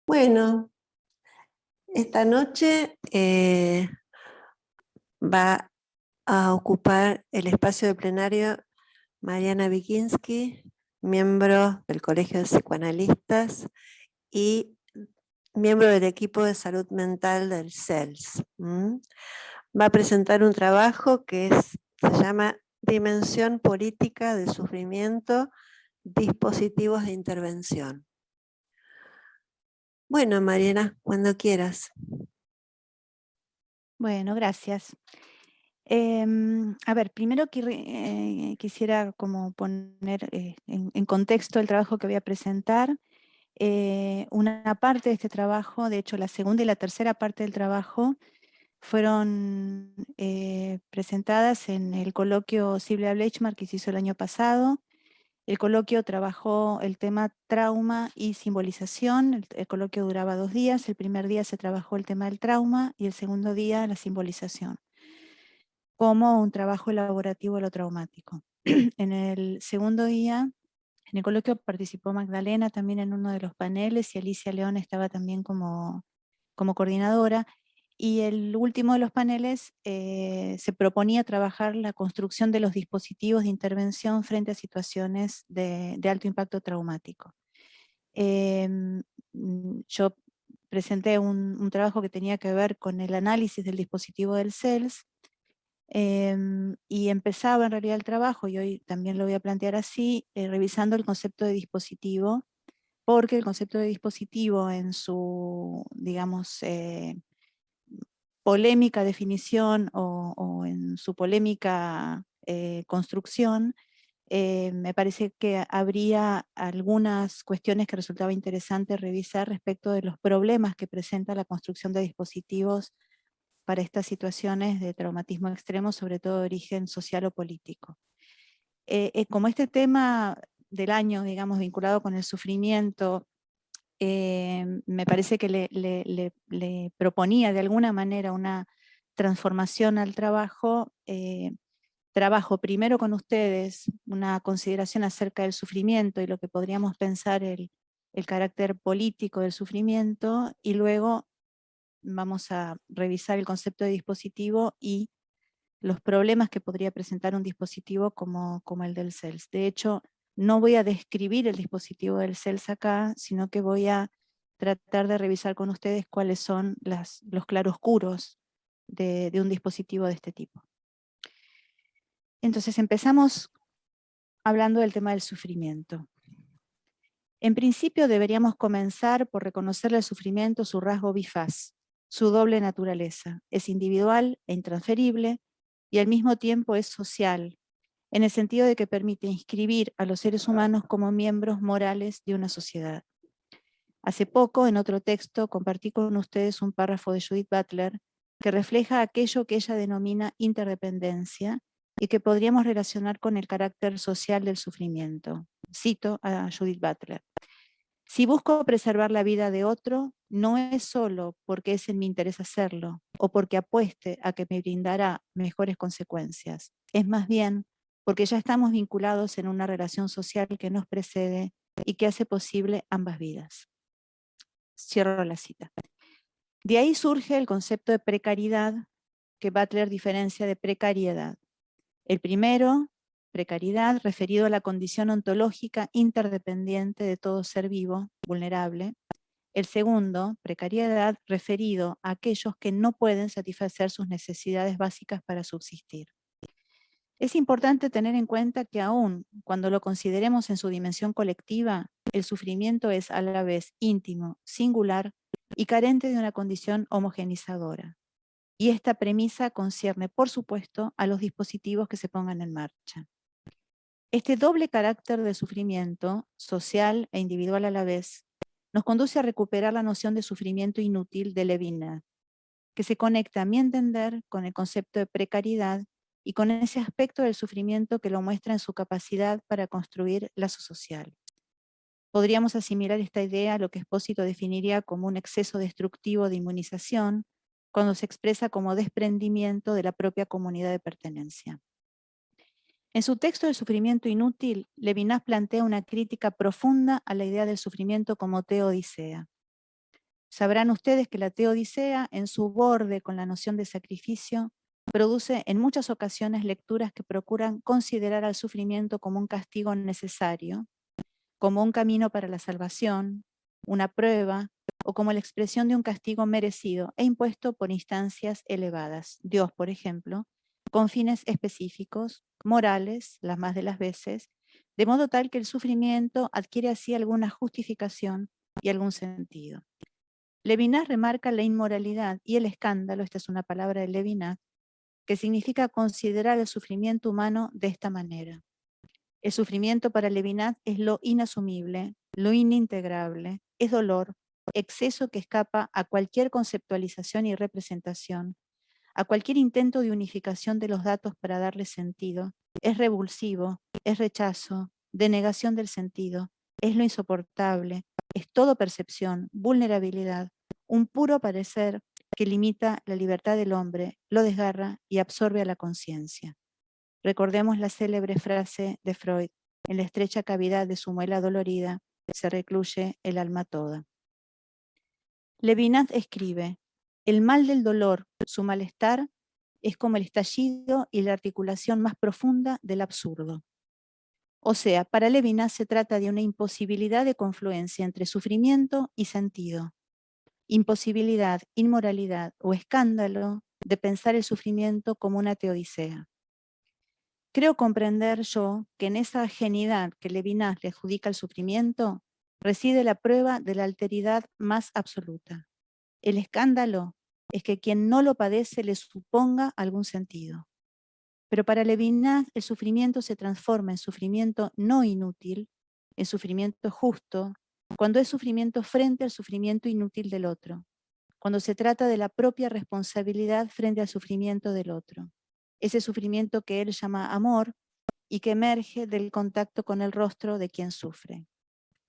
Bueno, esta noche va a ocupar el espacio de plenario Mariana Wikinski, miembro del Colegio de Psicoanalistas y miembro del equipo de salud mental del CELS. Va a presentar un trabajo que se llama Dimensión Política del Sufrimiento, Dispositivos de Intervención. Bueno, Mariana, cuando quieras. Bueno, gracias. A ver, primero quisiera como poner en contexto el trabajo que voy a presentar. Una parte de este trabajo, de hecho la segunda y la tercera parte del trabajo, fueron presentadas en el coloquio Silvia Bleichmar que se hizo el año pasado. El coloquio trabajó el tema trauma y simbolización. El coloquio duraba 2 días. El primer día se trabajó el tema del trauma y el segundo día la simbolización, como un trabajo elaborativo de lo traumático. En el segundo día, en el coloquio participó Magdalena también en uno de los paneles y Alicia León estaba también como coordinadora. Y el último de los paneles se proponía trabajar la construcción de los dispositivos de intervención frente a situaciones de alto impacto traumático. Yo presenté un trabajo que tenía que ver con el análisis del dispositivo del CELS, y empezaba en realidad el trabajo, y hoy también lo voy a plantear así, revisando el concepto de dispositivo, porque el concepto de dispositivo en su, digamos, polémica definición o en su polémica construcción, me parece que habría algunas cuestiones que resultaba interesante revisar respecto de los problemas que presenta la construcción de dispositivos para estas situaciones de traumatismo extremo, sobre todo de origen social o político. Como este tema del año, digamos, vinculado con el sufrimiento, me parece que le proponía de alguna manera una transformación al trabajo. Trabajo primero con ustedes una consideración acerca del sufrimiento y lo que podríamos pensar el carácter político del sufrimiento, y luego vamos a revisar el concepto de dispositivo y los problemas que podría presentar un dispositivo como el del CELS. De hecho, no voy a describir el dispositivo del CELS acá, sino que voy a tratar de revisar con ustedes cuáles son los claroscuros de un dispositivo de este tipo. Entonces empezamos hablando del tema del sufrimiento. En principio deberíamos comenzar por reconocerle al sufrimiento su rasgo bifaz, su doble naturaleza. Es individual e intransferible y al mismo tiempo es social, en el sentido de que permite inscribir a los seres humanos como miembros morales de una sociedad. Hace poco, en otro texto, compartí con ustedes un párrafo de Judith Butler que refleja aquello que ella denomina interdependencia y que podríamos relacionar con el carácter social del sufrimiento. Cito a Judith Butler. Si busco preservar la vida de otro, no es solo porque es en mi interés hacerlo o porque apueste a que me brindará mejores consecuencias. Es más bien porque ya estamos vinculados en una relación social que nos precede y que hace posible ambas vidas. Cierro la cita. De ahí surge el concepto de precariedad que Butler diferencia de precariedad. El primero, precariedad, referido a la condición ontológica interdependiente de todo ser vivo, vulnerable. El segundo, precariedad, referido a aquellos que no pueden satisfacer sus necesidades básicas para subsistir. Es importante tener en cuenta que aún cuando lo consideremos en su dimensión colectiva, el sufrimiento es a la vez íntimo, singular y carente de una condición homogenizadora. Y esta premisa concierne, por supuesto, a los dispositivos que se pongan en marcha. Este doble carácter de sufrimiento, social e individual a la vez, nos conduce a recuperar la noción de sufrimiento inútil de Levinas, que se conecta, a mi entender, con el concepto de precariedad y con ese aspecto del sufrimiento que lo muestra en su capacidad para construir lazo social. Podríamos asimilar esta idea a lo que Espósito definiría como un exceso destructivo de inmunización, cuando se expresa como desprendimiento de la propia comunidad de pertenencia. En su texto del sufrimiento inútil, Levinas plantea una crítica profunda a la idea del sufrimiento como teodicea. Sabrán ustedes que la teodicea, en su borde con la noción de sacrificio, produce en muchas ocasiones lecturas que procuran considerar al sufrimiento como un castigo necesario, como un camino para la salvación, una prueba, o como la expresión de un castigo merecido e impuesto por instancias elevadas. Dios, por ejemplo, con fines específicos, morales, las más de las veces, de modo tal que el sufrimiento adquiere así alguna justificación y algún sentido. Levinas remarca la inmoralidad y el escándalo, esta es una palabra de Levinas, que significa considerar el sufrimiento humano de esta manera. El sufrimiento para Levinas es lo inasumible, lo inintegrable, es dolor, exceso que escapa a cualquier conceptualización y representación, a cualquier intento de unificación de los datos para darle sentido, es revulsivo, es rechazo, denegación del sentido, es lo insoportable, es todo percepción, vulnerabilidad, un puro parecer que limita la libertad del hombre, lo desgarra y absorbe a la conciencia. Recordemos la célebre frase de Freud: en la estrecha cavidad de su muela dolorida se recluye el alma toda. Levinas escribe: el mal del dolor, su malestar, es como el estallido y la articulación más profunda del absurdo. O sea, para Levinas se trata de una imposibilidad de confluencia entre sufrimiento y sentido. Imposibilidad, inmoralidad o escándalo de pensar el sufrimiento como una teodicea. Creo comprender yo que en esa ajenidad que Levinas le adjudica al sufrimiento reside la prueba de la alteridad más absoluta. El escándalo es que quien no lo padece le suponga algún sentido. Pero para Levinas el sufrimiento se transforma en sufrimiento no inútil, en sufrimiento justo, cuando es sufrimiento frente al sufrimiento inútil del otro, cuando se trata de la propia responsabilidad frente al sufrimiento del otro. Ese sufrimiento que él llama amor y que emerge del contacto con el rostro de quien sufre.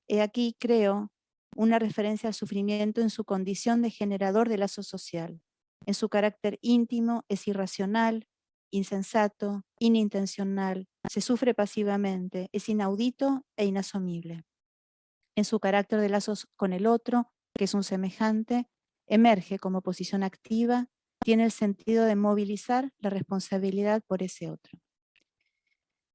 He aquí, creo, una referencia al sufrimiento en su condición de generador de lazo social. En su carácter íntimo es irracional, insensato, inintencional, se sufre pasivamente, es inaudito e inasumible. En su carácter de lazos con el otro, que es un semejante, emerge como posición activa, tiene el sentido de movilizar la responsabilidad por ese otro.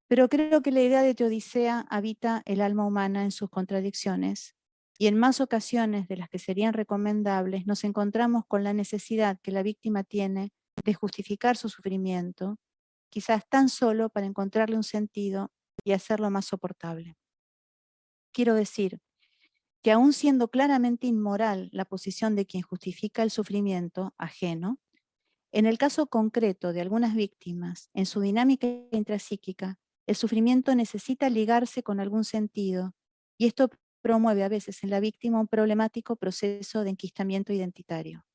Pero creo que la idea de teodicea habita el alma humana en sus contradicciones, y en más ocasiones de las que serían recomendables nos encontramos con la necesidad que la víctima tiene de justificar su sufrimiento, quizás tan solo para encontrarle un sentido y hacerlo más soportable. Quiero decir que aun siendo claramente inmoral la posición de quien justifica el sufrimiento ajeno, en el caso concreto de algunas víctimas, en su dinámica intrapsíquica, el sufrimiento necesita ligarse con algún sentido, y esto promueve a veces en la víctima un problemático proceso de enquistamiento identitario.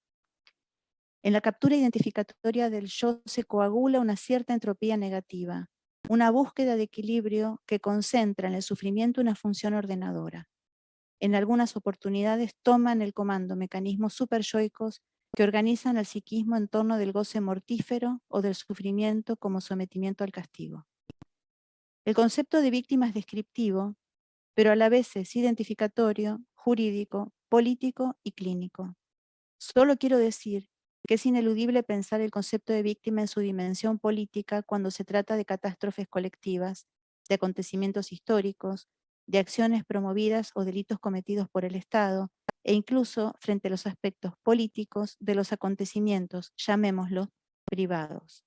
En la captura identificatoria del yo se coagula una cierta entropía negativa, una búsqueda de equilibrio que concentra en el sufrimiento una función ordenadora. En algunas oportunidades toman el comando mecanismos superyoicos que organizan el psiquismo en torno del goce mortífero o del sufrimiento como sometimiento al castigo. El concepto de víctima es descriptivo, pero a la vez es identificatorio, jurídico, político y clínico. Solo quiero decir que es ineludible pensar el concepto de víctima en su dimensión política cuando se trata de catástrofes colectivas, de acontecimientos históricos, de acciones promovidas o delitos cometidos por el Estado, e incluso frente a los aspectos políticos de los acontecimientos, llamémoslo, privados.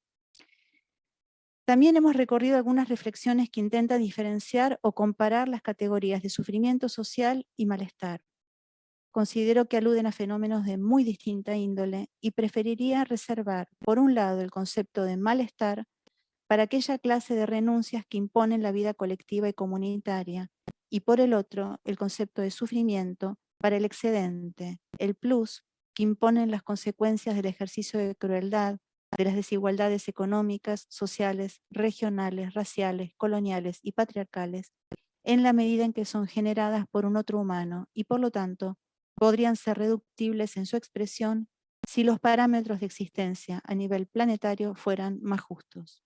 También hemos recorrido algunas reflexiones que intentan diferenciar o comparar las categorías de sufrimiento social y malestar. Considero que aluden a fenómenos de muy distinta índole y preferiría reservar, por un lado, el concepto de malestar para aquella clase de renuncias que imponen la vida colectiva y comunitaria, y por el otro, el concepto de sufrimiento para el excedente, el plus, que imponen las consecuencias del ejercicio de crueldad, de las desigualdades económicas, sociales, regionales, raciales, coloniales y patriarcales, en la medida en que son generadas por un otro humano y por lo tanto podrían ser reductibles en su expresión si los parámetros de existencia a nivel planetario fueran más justos.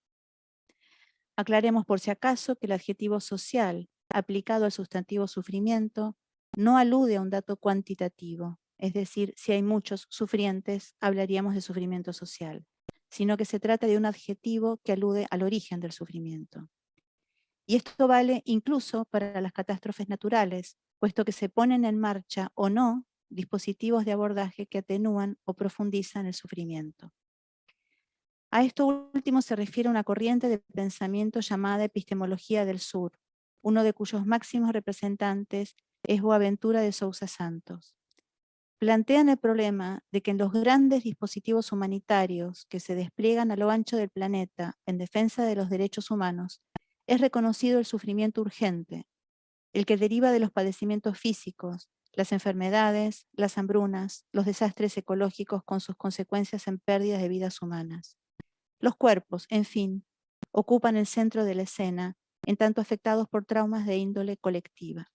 Aclaremos por si acaso que el adjetivo social aplicado al sustantivo sufrimiento no alude a un dato cuantitativo, es decir, si hay muchos sufrientes, hablaríamos de sufrimiento social, sino que se trata de un adjetivo que alude al origen del sufrimiento. Y esto vale incluso para las catástrofes naturales, puesto que se ponen en marcha o no dispositivos de abordaje que atenúan o profundizan el sufrimiento. A esto último se refiere una corriente de pensamiento llamada epistemología del sur, uno de cuyos máximos representantes es Boaventura de Sousa Santos. Plantean el problema de que en los grandes dispositivos humanitarios que se despliegan a lo ancho del planeta en defensa de los derechos humanos, es reconocido el sufrimiento urgente, el que deriva de los padecimientos físicos, las enfermedades, las hambrunas, los desastres ecológicos con sus consecuencias en pérdidas de vidas humanas. Los cuerpos, en fin, ocupan el centro de la escena, en tanto afectados por traumas de índole colectiva.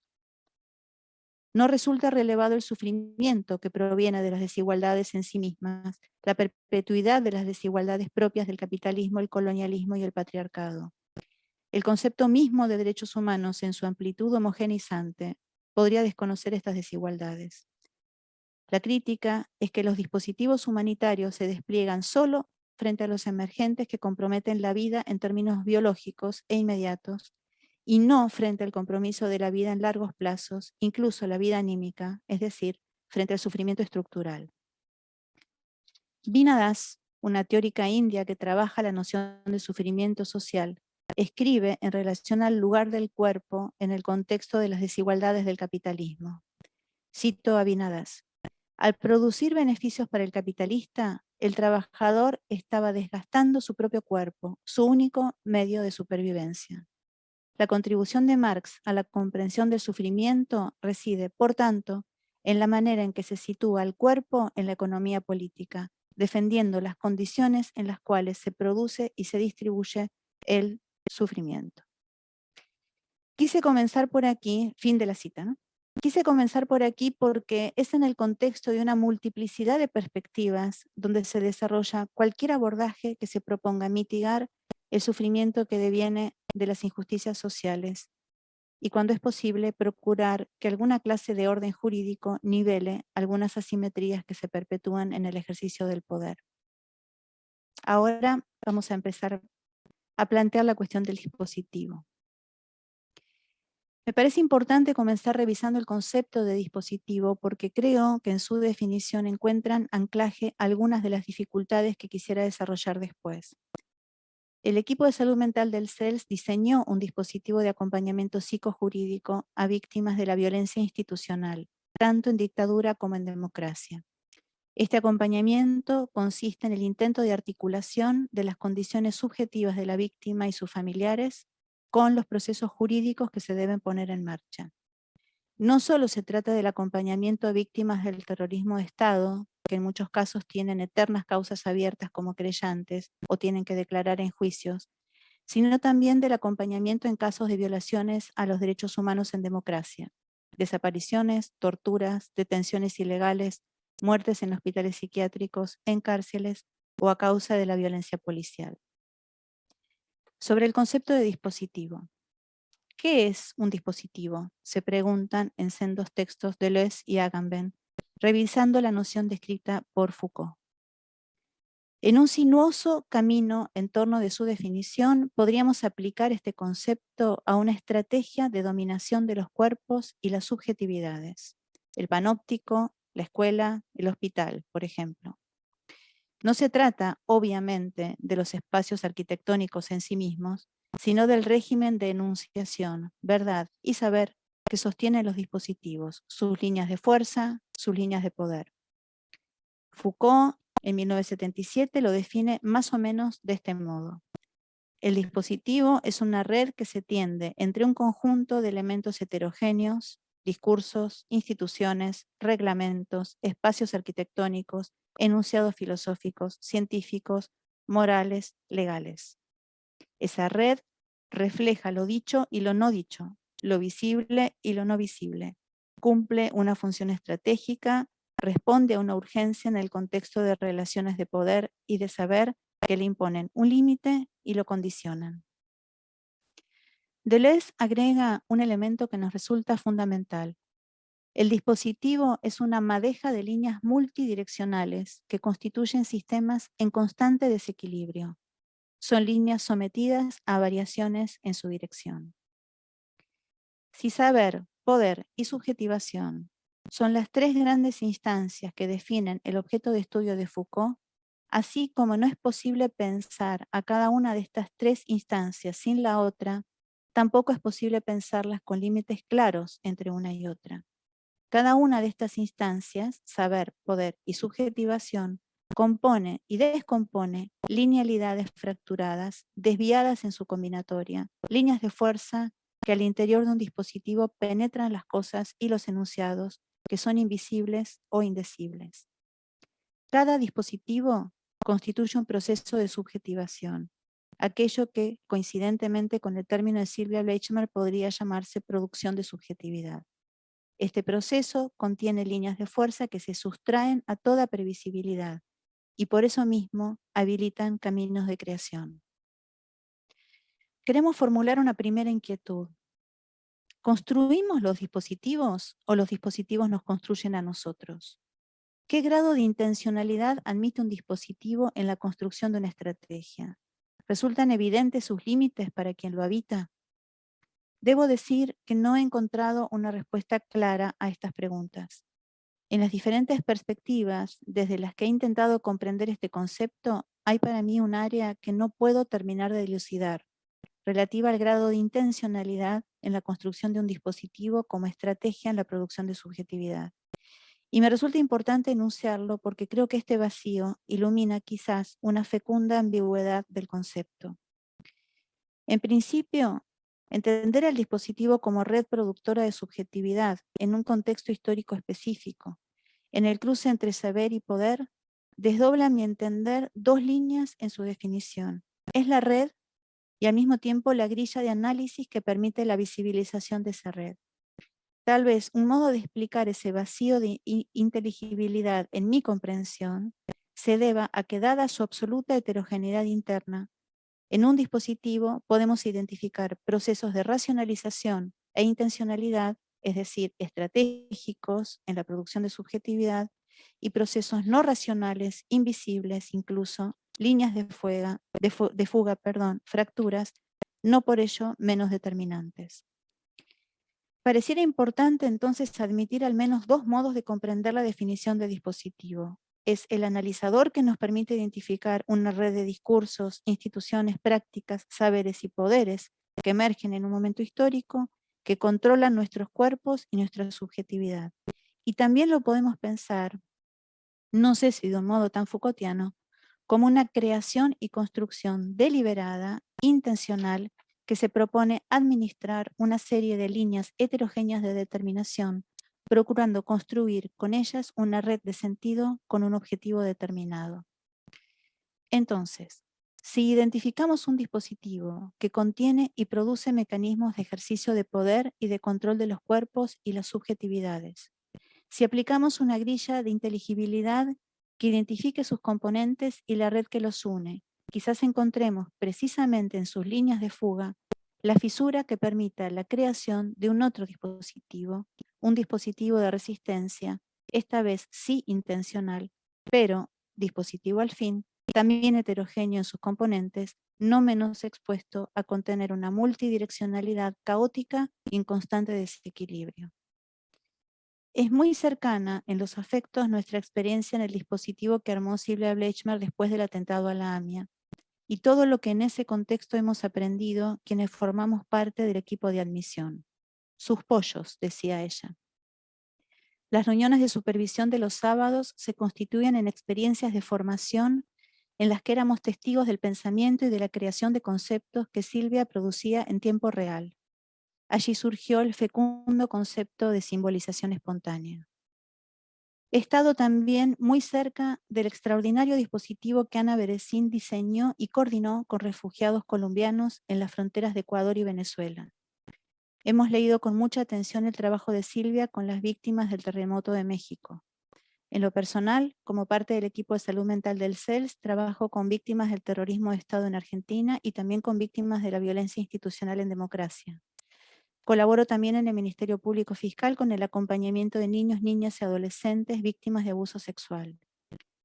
No resulta relevado el sufrimiento que proviene de las desigualdades en sí mismas, la perpetuidad de las desigualdades propias del capitalismo, el colonialismo y el patriarcado. El concepto mismo de derechos humanos en su amplitud homogeneizante podría desconocer estas desigualdades. La crítica es que los dispositivos humanitarios se despliegan solo frente a los emergentes que comprometen la vida en términos biológicos e inmediatos, y no frente al compromiso de la vida en largos plazos, incluso la vida anímica, es decir, frente al sufrimiento estructural. Veena Das, una teórica india que trabaja la noción de sufrimiento social, escribe en relación al lugar del cuerpo en el contexto de las desigualdades del capitalismo. Cito a Veena Das: al producir beneficios para el capitalista, el trabajador estaba desgastando su propio cuerpo, su único medio de supervivencia. La contribución de Marx a la comprensión del sufrimiento reside, por tanto, en la manera en que se sitúa el cuerpo en la economía política, defendiendo las condiciones en las cuales se produce y se distribuye el sufrimiento. Quise comenzar por aquí, fin de la cita, ¿no? Quise comenzar por aquí porque es en el contexto de una multiplicidad de perspectivas donde se desarrolla cualquier abordaje que se proponga mitigar el sufrimiento que deviene de las injusticias sociales y, cuando es posible, procurar que alguna clase de orden jurídico nivele algunas asimetrías que se perpetúan en el ejercicio del poder. Ahora vamos a empezar a plantear la cuestión del dispositivo. Me parece importante comenzar revisando el concepto de dispositivo porque creo que en su definición encuentran anclaje algunas de las dificultades que quisiera desarrollar después. El equipo de salud mental del CELS diseñó un dispositivo de acompañamiento psicojurídico a víctimas de la violencia institucional, tanto en dictadura como en democracia. Este acompañamiento consiste en el intento de articulación de las condiciones subjetivas de la víctima y sus familiares con los procesos jurídicos que se deben poner en marcha. No solo se trata del acompañamiento a víctimas del terrorismo de Estado, que en muchos casos tienen eternas causas abiertas como querellantes o tienen que declarar en juicios, sino también del acompañamiento en casos de violaciones a los derechos humanos en democracia, desapariciones, torturas, detenciones ilegales, muertes en hospitales psiquiátricos, en cárceles o a causa de la violencia policial. Sobre el concepto de dispositivo. ¿Qué es un dispositivo?, se preguntan en sendos textos de Deleuze y Agamben, revisando la noción descrita por Foucault. En un sinuoso camino en torno de su definición, podríamos aplicar este concepto a una estrategia de dominación de los cuerpos y las subjetividades. El panóptico, la escuela, el hospital, por ejemplo. No se trata, obviamente, de los espacios arquitectónicos en sí mismos, sino del régimen de enunciación, verdad y saber que sostienen los dispositivos, sus líneas de fuerza, sus líneas de poder. Foucault, en 1977, lo define más o menos de este modo. El dispositivo es una red que se tiende entre un conjunto de elementos heterogéneos, discursos, instituciones, reglamentos, espacios arquitectónicos, enunciados filosóficos, científicos, morales, legales. Esa red refleja lo dicho y lo no dicho, lo visible y lo no visible. Cumple una función estratégica, responde a una urgencia en el contexto de relaciones de poder y de saber que le imponen un límite y lo condicionan. Deleuze agrega un elemento que nos resulta fundamental. El dispositivo es una madeja de líneas multidireccionales que constituyen sistemas en constante desequilibrio. Son líneas sometidas a variaciones en su dirección. Si saber, poder y subjetivación son las tres grandes instancias que definen el objeto de estudio de Foucault, así como no es posible pensar a cada una de estas tres instancias sin la otra, tampoco es posible pensarlas con límites claros entre una y otra. Cada una de estas instancias, saber, poder y subjetivación, compone y descompone linealidades fracturadas, desviadas en su combinatoria, líneas de fuerza que al interior de un dispositivo penetran las cosas y los enunciados, que son invisibles o indecibles. Cada dispositivo constituye un proceso de subjetivación, aquello que, coincidentemente con el término de Silvia Bleichmer, podría llamarse producción de subjetividad. Este proceso contiene líneas de fuerza que se sustraen a toda previsibilidad y por eso mismo habilitan caminos de creación. Queremos formular una primera inquietud. ¿Construimos los dispositivos o los dispositivos nos construyen a nosotros? ¿Qué grado de intencionalidad admite un dispositivo en la construcción de una estrategia? ¿Resultan evidentes sus límites para quien lo habita? Debo decir que no he encontrado una respuesta clara a estas preguntas. En las diferentes perspectivas desde las que he intentado comprender este concepto, hay para mí un área que no puedo terminar de dilucidar, relativa al grado de intencionalidad en la construcción de un dispositivo como estrategia en la producción de subjetividad. Y me resulta importante enunciarlo porque creo que este vacío ilumina quizás una fecunda ambigüedad del concepto. En principio, entender al dispositivo como red productora de subjetividad en un contexto histórico específico, en el cruce entre saber y poder, desdobla a mi entender dos líneas en su definición. Es la red y al mismo tiempo la grilla de análisis que permite la visibilización de esa red. Tal vez un modo de explicar ese vacío de inteligibilidad en mi comprensión se deba a que, dada su absoluta heterogeneidad interna, en un dispositivo podemos identificar procesos de racionalización e intencionalidad, es decir, estratégicos en la producción de subjetividad, y procesos no racionales, invisibles incluso, líneas de fuga, fracturas, no por ello menos determinantes. Pareciera importante entonces admitir al menos dos modos de comprender la definición de dispositivo. Es el analizador que nos permite identificar una red de discursos, instituciones, prácticas, saberes y poderes que emergen en un momento histórico, que controlan nuestros cuerpos y nuestra subjetividad. Y también lo podemos pensar, no sé si de un modo tan Foucaultiano, como una creación y construcción deliberada, intencional, que se propone administrar una serie de líneas heterogéneas de determinación, procurando construir con ellas una red de sentido con un objetivo determinado. Entonces, si identificamos un dispositivo que contiene y produce mecanismos de ejercicio de poder y de control de los cuerpos y las subjetividades, si aplicamos una grilla de inteligibilidad que identifique sus componentes y la red que los une, quizás encontremos precisamente en sus líneas de fuga la fisura que permita la creación de un otro dispositivo, un dispositivo de resistencia, esta vez sí intencional, pero dispositivo al fin, también heterogéneo en sus componentes, no menos expuesto a contener una multidireccionalidad caótica y en constante desequilibrio. Es muy cercana en los afectos nuestra experiencia en el dispositivo que armó Silvia Bleichmer después del atentado a la AMIA, y todo lo que en ese contexto hemos aprendido quienes formamos parte del equipo de admisión. Sus pollos, decía ella. Las reuniones de supervisión de los sábados se constituyen en experiencias de formación en las que éramos testigos del pensamiento y de la creación de conceptos que Silvia producía en tiempo real. Allí surgió el fecundo concepto de simbolización espontánea. He estado también muy cerca del extraordinario dispositivo que Ana Beresín diseñó y coordinó con refugiados colombianos en las fronteras de Ecuador y Venezuela. Hemos leído con mucha atención el trabajo de Silvia con las víctimas del terremoto de México. En lo personal, como parte del equipo de salud mental del CELS, trabajo con víctimas del terrorismo de Estado en Argentina y también con víctimas de la violencia institucional en democracia. Colaboro también en el Ministerio Público Fiscal con el acompañamiento de niños, niñas y adolescentes víctimas de abuso sexual.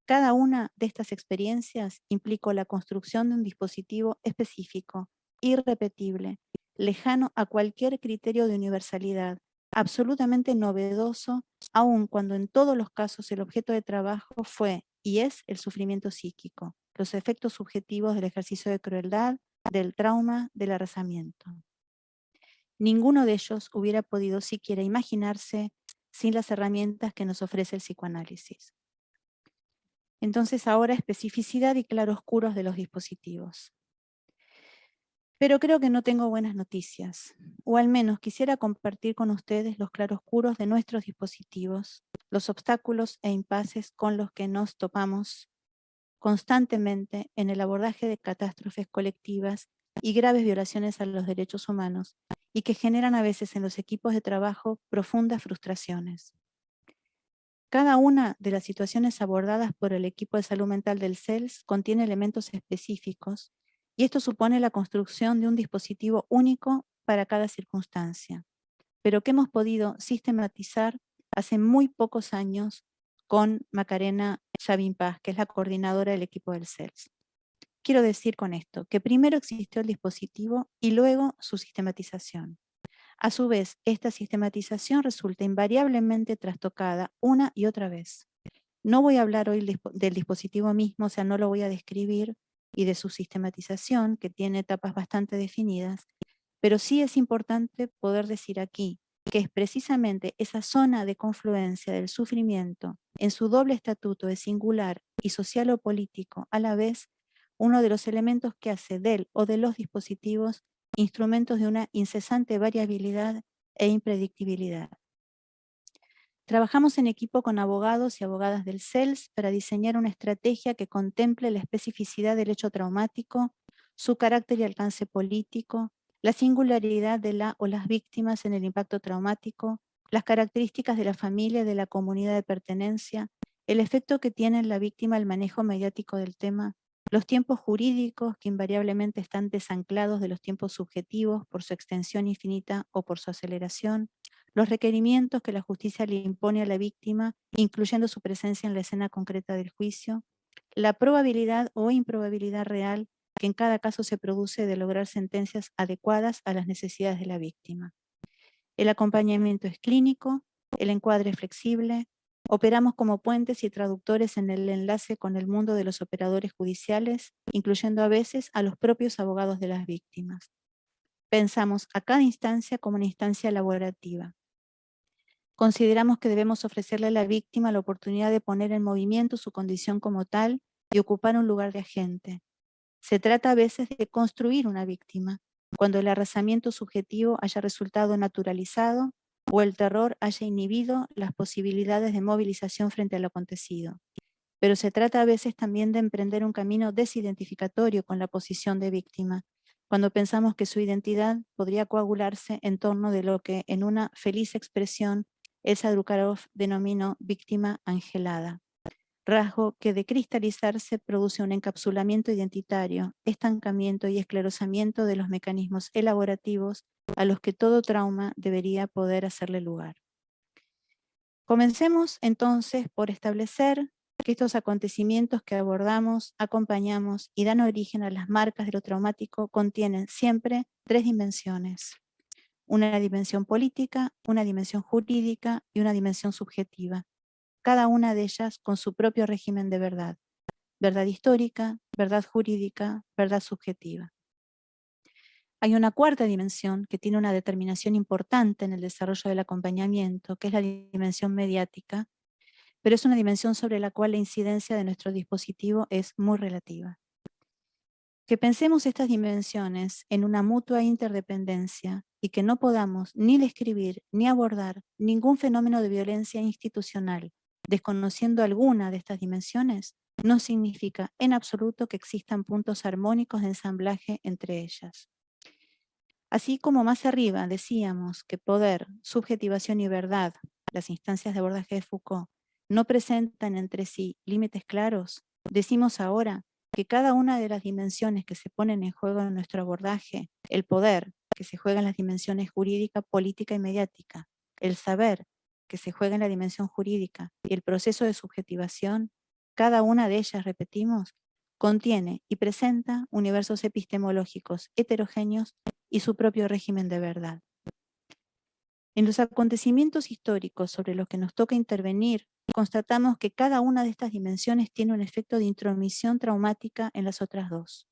Cada una de estas experiencias implicó la construcción de un dispositivo específico, irrepetible, lejano a cualquier criterio de universalidad, absolutamente novedoso, aun cuando en todos los casos el objeto de trabajo fue y es el sufrimiento psíquico, los efectos subjetivos del ejercicio de crueldad, del trauma, del arrasamiento. Ninguno de ellos hubiera podido siquiera imaginarse sin las herramientas que nos ofrece el psicoanálisis. Entonces ahora especificidad y claroscuros de los dispositivos. Pero creo que no tengo buenas noticias, o al menos quisiera compartir con ustedes los claroscuros de nuestros dispositivos, los obstáculos e impases con los que nos topamos constantemente en el abordaje de catástrofes colectivas y graves violaciones a los derechos humanos, y que generan a veces en los equipos de trabajo profundas frustraciones. Cada una de las situaciones abordadas por el equipo de salud mental del CELS contiene elementos específicos, y esto supone la construcción de un dispositivo único para cada circunstancia, pero que hemos podido sistematizar hace muy pocos años con Macarena Chavín Paz, que es la coordinadora del equipo del CELS. Quiero decir con esto que primero existió el dispositivo y luego su sistematización. A su vez, esta sistematización resulta invariablemente trastocada una y otra vez. No voy a hablar hoy del dispositivo mismo, o sea, no lo voy a describir, y de su sistematización, que tiene etapas bastante definidas, pero sí es importante poder decir aquí que es precisamente esa zona de confluencia del sufrimiento en su doble estatuto de singular y social o político a la vez, uno de los elementos que hace del o de los dispositivos instrumentos de una incesante variabilidad e impredictibilidad. Trabajamos en equipo con abogados y abogadas del CELS para diseñar una estrategia que contemple la especificidad del hecho traumático, su carácter y alcance político, la singularidad de la o las víctimas en el impacto traumático, las características de la familia y de la comunidad de pertenencia, el efecto que tiene en la víctima el manejo mediático del tema, los tiempos jurídicos que invariablemente están desanclados de los tiempos subjetivos por su extensión infinita o por su aceleración, los requerimientos que la justicia le impone a la víctima, incluyendo su presencia en la escena concreta del juicio, la probabilidad o improbabilidad real que en cada caso se produce de lograr sentencias adecuadas a las necesidades de la víctima. El acompañamiento es clínico, el encuadre es flexible, operamos como puentes y traductores en el enlace con el mundo de los operadores judiciales, incluyendo a veces a los propios abogados de las víctimas. Pensamos a cada instancia como una instancia elaborativa. Consideramos que debemos ofrecerle a la víctima la oportunidad de poner en movimiento su condición como tal y ocupar un lugar de agente. Se trata a veces de construir una víctima, cuando el arrasamiento subjetivo haya resultado naturalizado o el terror haya inhibido las posibilidades de movilización frente a lo acontecido. Pero se trata a veces también de emprender un camino desidentificatorio con la posición de víctima, cuando pensamos que su identidad podría coagularse en torno de lo que en una feliz expresión Elsa Drukarov denominó víctima angelada, rasgo que de cristalizarse produce un encapsulamiento identitario, estancamiento y esclerosamiento de los mecanismos elaborativos a los que todo trauma debería poder hacerle lugar. Comencemos entonces por establecer que estos acontecimientos que abordamos, acompañamos y dan origen a las marcas de lo traumático contienen siempre tres dimensiones: una dimensión política, una dimensión jurídica y una dimensión subjetiva, cada una de ellas con su propio régimen de verdad: verdad histórica, verdad jurídica, verdad subjetiva. Hay una cuarta dimensión que tiene una determinación importante en el desarrollo del acompañamiento, que es la dimensión mediática, pero es una dimensión sobre la cual la incidencia de nuestro dispositivo es muy relativa. Que pensemos estas dimensiones en una mutua interdependencia y que no podamos ni describir ni abordar ningún fenómeno de violencia institucional desconociendo alguna de estas dimensiones, no significa en absoluto que existan puntos armónicos de ensamblaje entre ellas. Así como más arriba decíamos que poder, subjetivación y verdad, las instancias de abordaje de Foucault, no presentan entre sí límites claros, decimos ahora que cada una de las dimensiones que se ponen en juego en nuestro abordaje, el poder, que se juega en las dimensiones jurídica, política y mediática, el saber, que se juega en la dimensión jurídica, y el proceso de subjetivación, cada una de ellas, repetimos, contiene y presenta universos epistemológicos heterogéneos y su propio régimen de verdad. En los acontecimientos históricos sobre los que nos toca intervenir, constatamos que cada una de estas dimensiones tiene un efecto de intromisión traumática en las otras dos.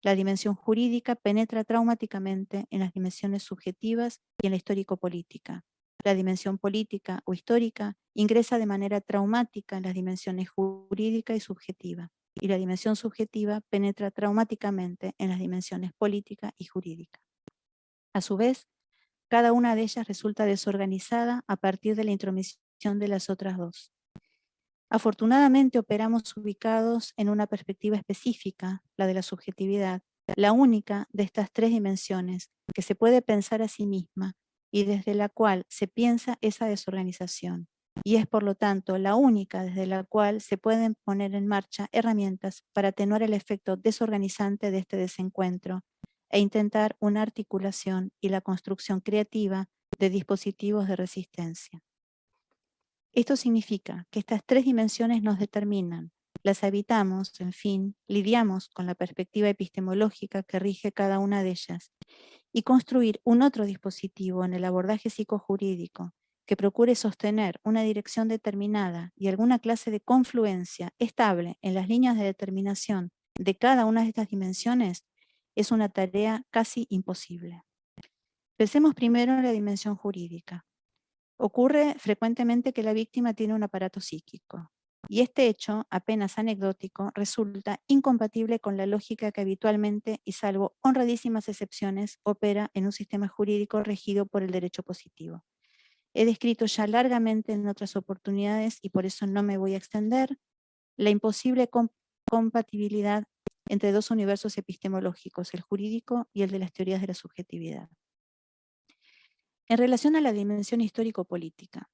La dimensión jurídica penetra traumáticamente en las dimensiones subjetivas y en la histórico-política. La dimensión política o histórica ingresa de manera traumática en las dimensiones jurídica y subjetiva, y la dimensión subjetiva penetra traumáticamente en las dimensiones política y jurídica. A su vez, cada una de ellas resulta desorganizada a partir de la intromisión de las otras dos. Afortunadamente operamos ubicados en una perspectiva específica, la de la subjetividad, la única de estas tres dimensiones que se puede pensar a sí misma y desde la cual se piensa esa desorganización, y es por lo tanto la única desde la cual se pueden poner en marcha herramientas para atenuar el efecto desorganizante de este desencuentro e intentar una articulación y la construcción creativa de dispositivos de resistencia. Esto significa que estas tres dimensiones nos determinan, las habitamos, en fin, lidiamos con la perspectiva epistemológica que rige cada una de ellas, y construir un otro dispositivo en el abordaje psicojurídico que procure sostener una dirección determinada y alguna clase de confluencia estable en las líneas de determinación de cada una de estas dimensiones, es una tarea casi imposible. Pensemos primero en la dimensión jurídica. Ocurre frecuentemente que la víctima tiene un aparato psíquico, y este hecho, apenas anecdótico, resulta incompatible con la lógica que habitualmente, y salvo honradísimas excepciones, opera en un sistema jurídico regido por el derecho positivo. He descrito ya largamente en otras oportunidades, y por eso no me voy a extender, la imposible compatibilidad entre dos universos epistemológicos, el jurídico y el de las teorías de la subjetividad. En relación a la dimensión histórico-política,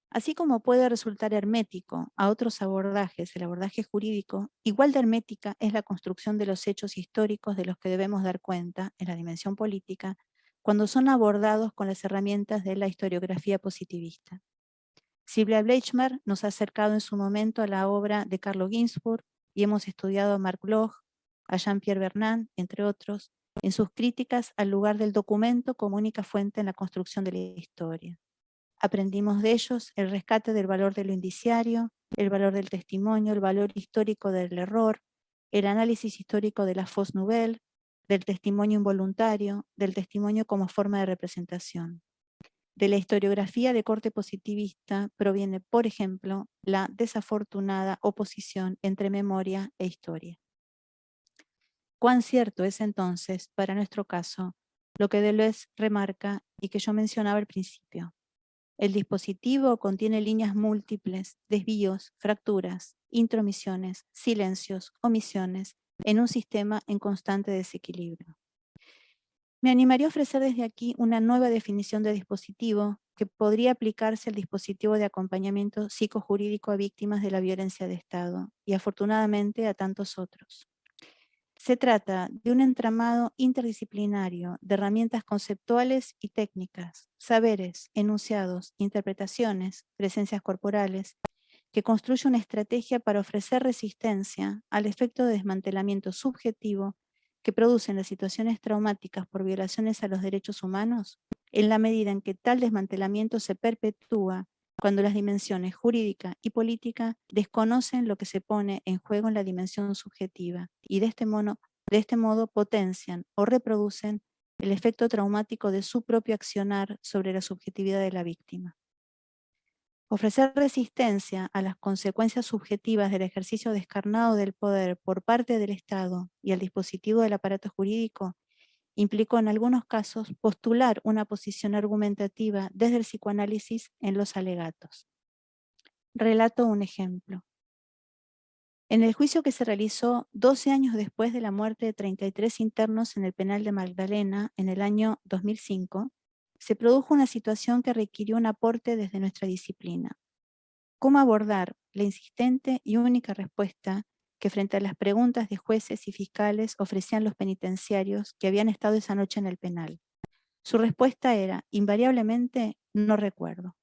así como puede resultar hermético a otros abordajes, el abordaje jurídico, igual de hermética es la construcción de los hechos históricos de los que debemos dar cuenta en la dimensión política cuando son abordados con las herramientas de la historiografía positivista. Silvia Bleichmer nos ha acercado en su momento a la obra de Carlo Ginzburg y hemos estudiado a Marc Bloch, a Jean-Pierre Vernant, entre otros, en sus críticas al lugar del documento como única fuente en la construcción de la historia. Aprendimos de ellos el rescate del valor de lo indiciario, el valor del testimonio, el valor histórico del error, el análisis histórico de la fausse nouvelle, del testimonio involuntario, del testimonio como forma de representación. De la historiografía de corte positivista proviene, por ejemplo, la desafortunada oposición entre memoria e historia. ¿Cuán cierto es entonces, para nuestro caso, lo que Deleuze remarca y que yo mencionaba al principio? El dispositivo contiene líneas múltiples, desvíos, fracturas, intromisiones, silencios, omisiones, en un sistema en constante desequilibrio. Me animaría a ofrecer desde aquí una nueva definición de dispositivo que podría aplicarse al dispositivo de acompañamiento psicojurídico a víctimas de la violencia de Estado y afortunadamente a tantos otros. Se trata de un entramado interdisciplinario de herramientas conceptuales y técnicas, saberes, enunciados, interpretaciones, presencias corporales, que construye una estrategia para ofrecer resistencia al efecto de desmantelamiento subjetivo que producen las situaciones traumáticas por violaciones a los derechos humanos, en la medida en que tal desmantelamiento se perpetúa cuando las dimensiones jurídica y política desconocen lo que se pone en juego en la dimensión subjetiva y de este modo potencian o reproducen el efecto traumático de su propio accionar sobre la subjetividad de la víctima. Ofrecer resistencia a las consecuencias subjetivas del ejercicio descarnado del poder por parte del Estado y al dispositivo del aparato jurídico implicó en algunos casos postular una posición argumentativa desde el psicoanálisis en los alegatos. Relato un ejemplo. En el juicio que se realizó 12 años después de la muerte de 33 internos en el penal de Magdalena en el año 2005, se produjo una situación que requirió un aporte desde nuestra disciplina. ¿Cómo abordar la insistente y única respuesta que frente a las preguntas de jueces y fiscales ofrecían los penitenciarios que habían estado esa noche en el penal? Su respuesta era, invariablemente, no recuerdo.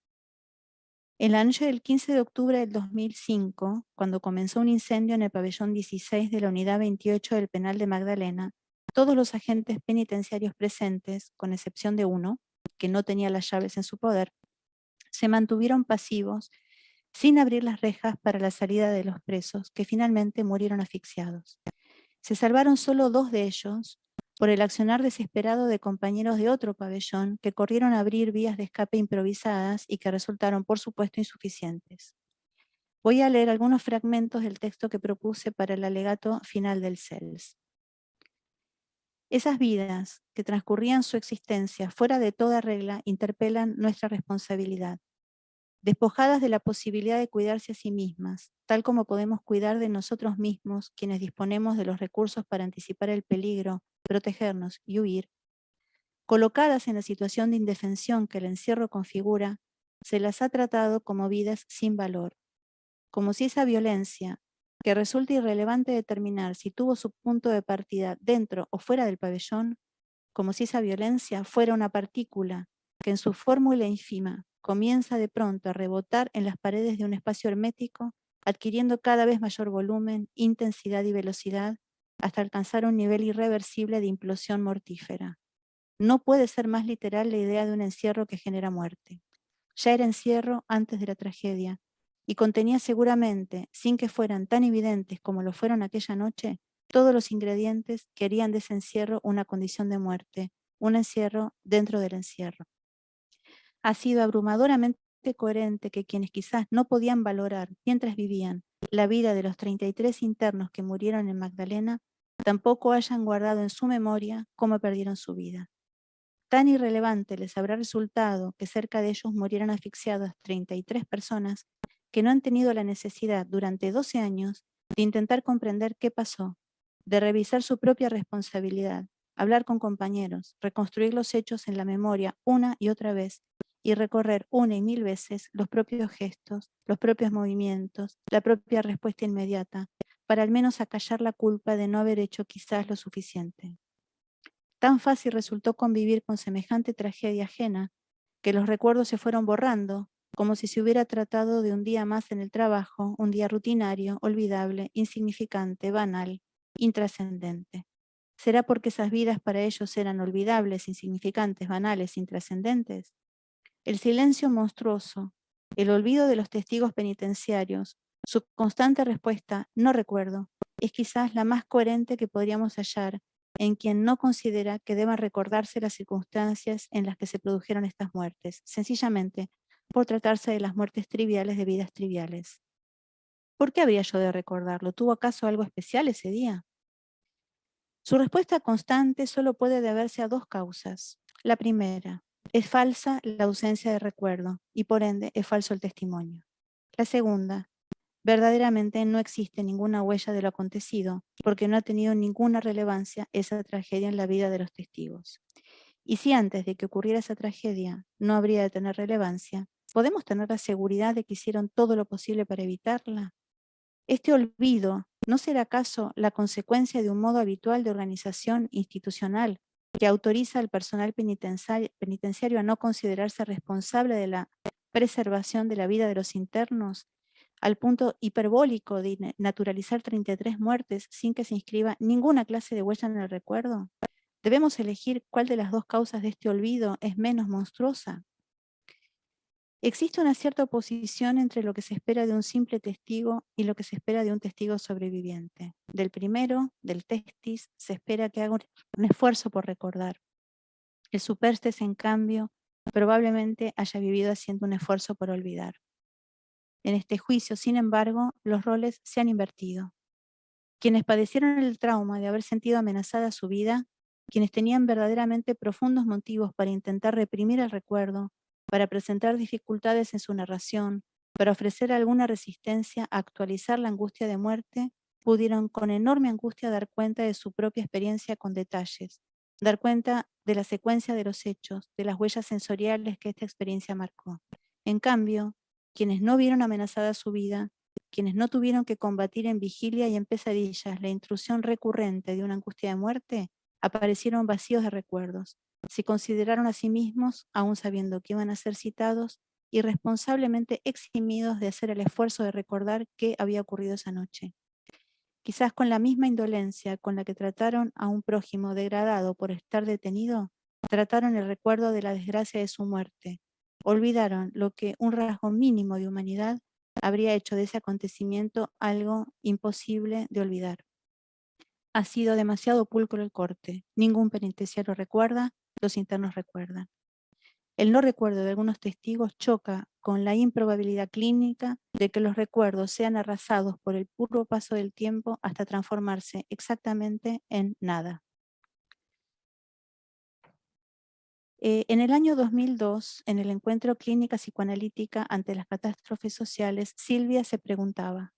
En la noche del 15 de octubre del 2005, cuando comenzó un incendio en el pabellón 16 de la unidad 28 del penal de Magdalena, todos los agentes penitenciarios presentes, con excepción de uno, que no tenía las llaves en su poder, se mantuvieron pasivos sin abrir las rejas para la salida de los presos, que finalmente murieron asfixiados. Se salvaron solo 2 de ellos por el accionar desesperado de compañeros de otro pabellón que corrieron a abrir vías de escape improvisadas y que resultaron, por supuesto, insuficientes. Voy a leer algunos fragmentos del texto que propuse para el alegato final del CELS. Esas vidas que transcurrían su existencia fuera de toda regla interpelan nuestra responsabilidad. Despojadas de la posibilidad de cuidarse a sí mismas, tal como podemos cuidar de nosotros mismos, quienes disponemos de los recursos para anticipar el peligro, protegernos y huir, colocadas en la situación de indefensión que el encierro configura, se las ha tratado como vidas sin valor, como si esa violencia, que resulta irrelevante determinar si tuvo su punto de partida dentro o fuera del pabellón, como si esa violencia fuera una partícula que en su fórmula ínfima comienza de pronto a rebotar en las paredes de un espacio hermético, adquiriendo cada vez mayor volumen, intensidad y velocidad, hasta alcanzar un nivel irreversible de implosión mortífera. No puede ser más literal la idea de un encierro que genera muerte. Ya era encierro antes de la tragedia, y contenía seguramente, sin que fueran tan evidentes como lo fueron aquella noche, todos los ingredientes que harían de ese encierro una condición de muerte, un encierro dentro del encierro. Ha sido abrumadoramente coherente que quienes quizás no podían valorar mientras vivían la vida de los 33 internos que murieron en Magdalena, tampoco hayan guardado en su memoria cómo perdieron su vida. Tan irrelevante les habrá resultado que cerca de ellos murieran asfixiadas 33 personas que no han tenido la necesidad durante 12 años de intentar comprender qué pasó, de revisar su propia responsabilidad, hablar con compañeros, reconstruir los hechos en la memoria una y otra vez y recorrer una y mil veces los propios gestos, los propios movimientos, la propia respuesta inmediata, para al menos acallar la culpa de no haber hecho quizás lo suficiente. Tan fácil resultó convivir con semejante tragedia ajena que los recuerdos se fueron borrando, como si se hubiera tratado de un día más en el trabajo, un día rutinario, olvidable, insignificante, banal, intrascendente. ¿Será porque esas vidas para ellos eran olvidables, insignificantes, banales, intrascendentes? El silencio monstruoso, el olvido de los testigos penitenciarios, su constante respuesta, no recuerdo, es quizás la más coherente que podríamos hallar en quien no considera que deban recordarse las circunstancias en las que se produjeron estas muertes, sencillamente por tratarse de las muertes triviales de vidas triviales. ¿Por qué habría yo de recordarlo? ¿Tuvo acaso algo especial ese día? Su respuesta constante solo puede deberse a 2 causas. La primera, es falsa la ausencia de recuerdo y por ende es falso el testimonio. La segunda, verdaderamente no existe ninguna huella de lo acontecido porque no ha tenido ninguna relevancia esa tragedia en la vida de los testigos. Y si antes de que ocurriera esa tragedia no habría de tener relevancia, ¿podemos tener la seguridad de que hicieron todo lo posible para evitarla? Este olvido, ¿no será acaso la consecuencia de un modo habitual de organización institucional que autoriza al personal penitenciario a no considerarse responsable de la preservación de la vida de los internos, al punto hiperbólico de naturalizar 33 muertes sin que se inscriba ninguna clase de huella en el recuerdo? ¿Debemos elegir cuál de las 2 causas de este olvido es menos monstruosa? Existe una cierta oposición entre lo que se espera de un simple testigo y lo que se espera de un testigo sobreviviente. Del primero, del testis, se espera que haga un esfuerzo por recordar. El superstes, en cambio, probablemente haya vivido haciendo un esfuerzo por olvidar. En este juicio, sin embargo, los roles se han invertido. Quienes padecieron el trauma de haber sentido amenazada su vida, quienes tenían verdaderamente profundos motivos para intentar reprimir el recuerdo, para presentar dificultades en su narración, para ofrecer alguna resistencia a actualizar la angustia de muerte, pudieron con enorme angustia dar cuenta de su propia experiencia con detalles, dar cuenta de la secuencia de los hechos, de las huellas sensoriales que esta experiencia marcó. En cambio, quienes no vieron amenazada su vida, quienes no tuvieron que combatir en vigilia y en pesadillas la intrusión recurrente de una angustia de muerte, aparecieron vacíos de recuerdos, se consideraron a sí mismos, aún sabiendo que iban a ser citados, irresponsablemente eximidos de hacer el esfuerzo de recordar qué había ocurrido esa noche. Quizás con la misma indolencia con la que trataron a un prójimo degradado por estar detenido, trataron el recuerdo de la desgracia de su muerte. Olvidaron lo que un rasgo mínimo de humanidad habría hecho de ese acontecimiento algo imposible de olvidar. Ha sido demasiado pulcro el corte. Ningún penitenciario recuerda, los internos recuerdan. El no recuerdo de algunos testigos choca con la improbabilidad clínica de que los recuerdos sean arrasados por el puro paso del tiempo hasta transformarse exactamente en nada. En el año 2002, en el encuentro Clínica Psicoanalítica ante las catástrofes sociales, Silvia se preguntaba: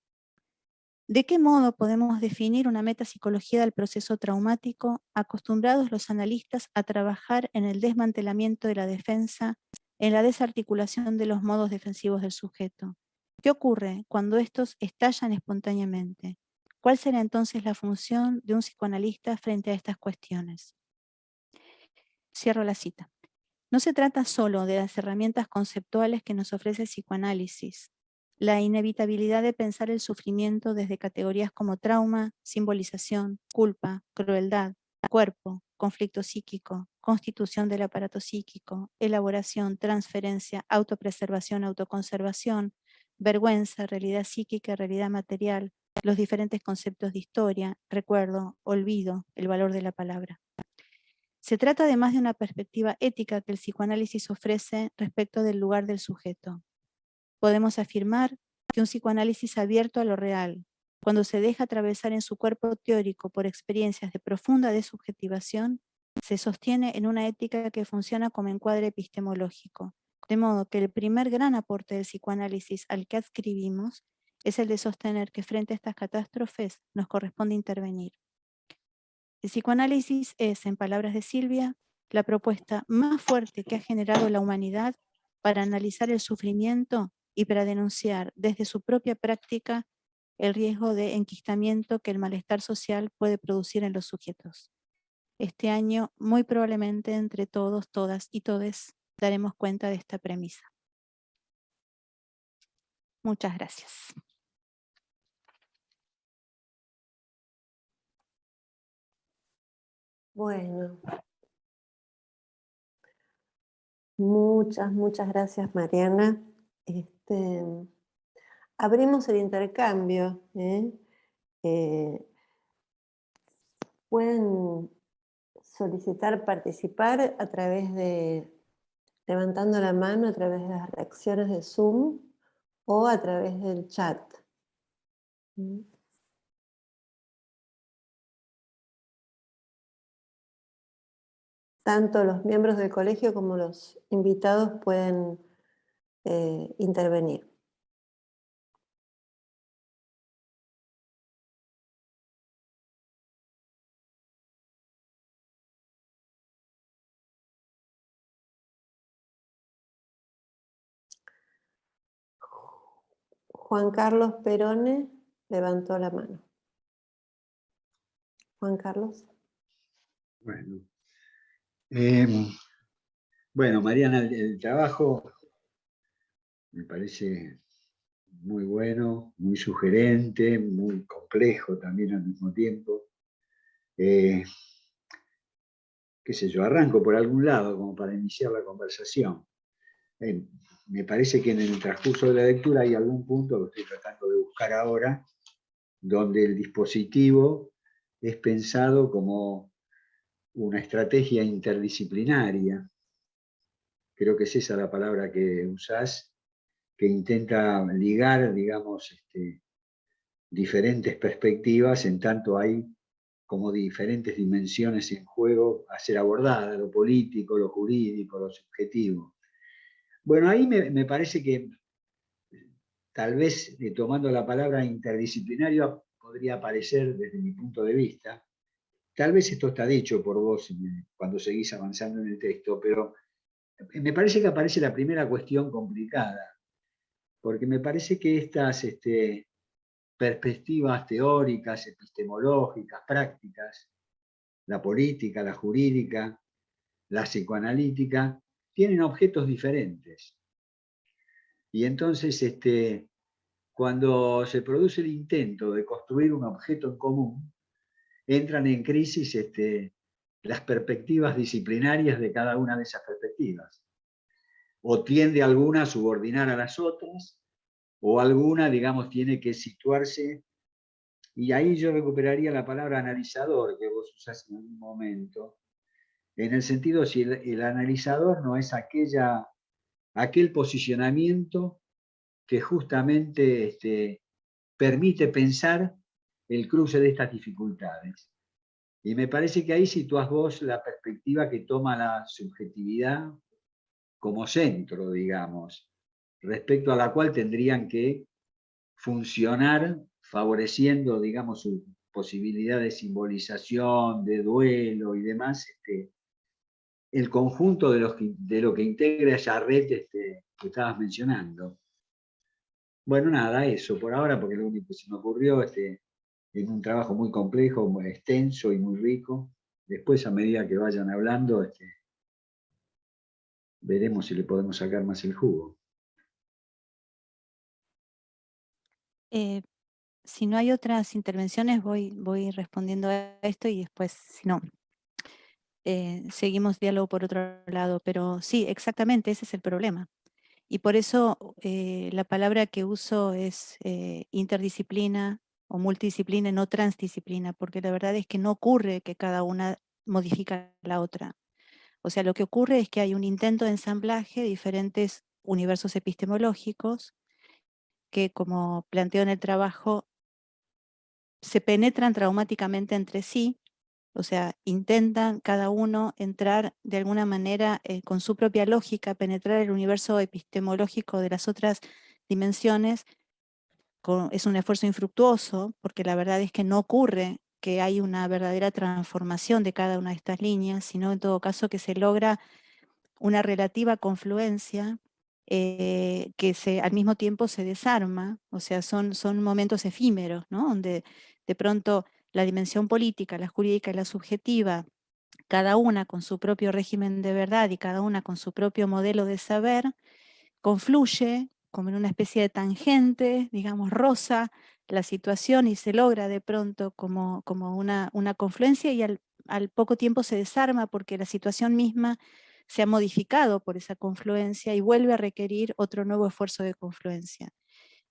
¿de qué modo podemos definir una metapsicología del proceso traumático, acostumbrados los analistas a trabajar en el desmantelamiento de la defensa, en la desarticulación de los modos defensivos del sujeto? ¿Qué ocurre cuando estos estallan espontáneamente? ¿Cuál será entonces la función de un psicoanalista frente a estas cuestiones? Cierro la cita. No se trata solo de las herramientas conceptuales que nos ofrece el psicoanálisis, la inevitabilidad de pensar el sufrimiento desde categorías como trauma, simbolización, culpa, crueldad, cuerpo, conflicto psíquico, constitución del aparato psíquico, elaboración, transferencia, autopreservación, autoconservación, vergüenza, realidad psíquica, realidad material, los diferentes conceptos de historia, recuerdo, olvido, el valor de la palabra. Se trata además de una perspectiva ética que el psicoanálisis ofrece respecto del lugar del sujeto. Podemos afirmar que un psicoanálisis abierto a lo real, cuando se deja atravesar en su cuerpo teórico por experiencias de profunda desubjetivación, se sostiene en una ética que funciona como encuadre epistemológico, de modo que el primer gran aporte del psicoanálisis al que adscribimos es el de sostener que frente a estas catástrofes nos corresponde intervenir. El psicoanálisis es, en palabras de Silvia, la propuesta más fuerte que ha generado la humanidad para analizar el sufrimiento y para denunciar desde su propia práctica el riesgo de enquistamiento que el malestar social puede producir en los sujetos. Este año, muy probablemente entre todos, todas y todes, daremos cuenta de esta premisa. Muchas gracias. Bueno, muchas gracias, Mariana. Abrimos el intercambio. Pueden solicitar participar a través de levantando la mano, a través de las reacciones de Zoom o a través del chat. Tanto los miembros del colegio como los invitados pueden intervenir. Juan Carlos Perone levantó la mano. Juan Carlos. Bueno, Mariana, el trabajo me parece muy bueno, muy sugerente, muy complejo también al mismo tiempo. Qué sé yo, arranco por algún lado como para iniciar la conversación. Me parece que en el transcurso de la lectura hay algún punto, lo estoy tratando de buscar ahora, donde el dispositivo es pensado como una estrategia interdisciplinaria. Creo que es esa la palabra que usás, que intenta ligar, digamos, diferentes perspectivas, en tanto hay como diferentes dimensiones en juego a ser abordadas, lo político, lo jurídico, lo subjetivo. Bueno, ahí me parece que tal vez tomando la palabra interdisciplinario podría aparecer desde mi punto de vista. Tal vez esto está dicho por vos cuando seguís avanzando en el texto, pero me parece que aparece la primera cuestión complicada, porque me parece que estas perspectivas teóricas, epistemológicas, prácticas, la política, la jurídica, la psicoanalítica, tienen objetos diferentes. Y entonces, cuando se produce el intento de construir un objeto en común, entran en crisis las perspectivas disciplinarias de cada una de esas perspectivas. O tiende alguna a subordinar a las otras, o alguna, digamos, tiene que situarse. Y ahí yo recuperaría la palabra analizador que vos usás en algún momento, en el sentido si el analizador no es aquel posicionamiento que justamente permite pensar el cruce de estas dificultades. Y me parece que ahí situás vos la perspectiva que toma la subjetividad como centro, digamos, respecto a la cual tendrían que funcionar favoreciendo, digamos, su posibilidad de simbolización, de duelo y demás, el conjunto de lo que integra esa red que estabas mencionando. Bueno, nada, eso por ahora, porque lo único que se me ocurrió en un trabajo muy complejo, muy extenso y muy rico. Después, a medida que vayan hablando, veremos si le podemos sacar más el jugo. Si no hay otras intervenciones, voy respondiendo a esto y después, si no, seguimos diálogo por otro lado. Pero sí, exactamente, ese es el problema. Y por eso la palabra que uso es interdisciplina o multidisciplina y no transdisciplina, porque la verdad es que no ocurre que cada una modifica a la otra. O sea, lo que ocurre es que hay un intento de ensamblaje de diferentes universos epistemológicos que, como planteo en el trabajo, se penetran traumáticamente entre sí, o sea, intentan cada uno entrar de alguna manera con su propia lógica, penetrar el universo epistemológico de las otras dimensiones. Es un esfuerzo infructuoso, porque la verdad es que no ocurre que hay una verdadera transformación de cada una de estas líneas, sino en todo caso que se logra una relativa confluencia que al mismo tiempo se desarma, o sea, son momentos efímeros, ¿no? Donde de pronto la dimensión política, la jurídica y la subjetiva, cada una con su propio régimen de verdad y cada una con su propio modelo de saber, confluye como en una especie de tangente, digamos, rosa la situación y se logra de pronto como una confluencia y al poco tiempo se desarma porque la situación misma se ha modificado por esa confluencia y vuelve a requerir otro nuevo esfuerzo de confluencia.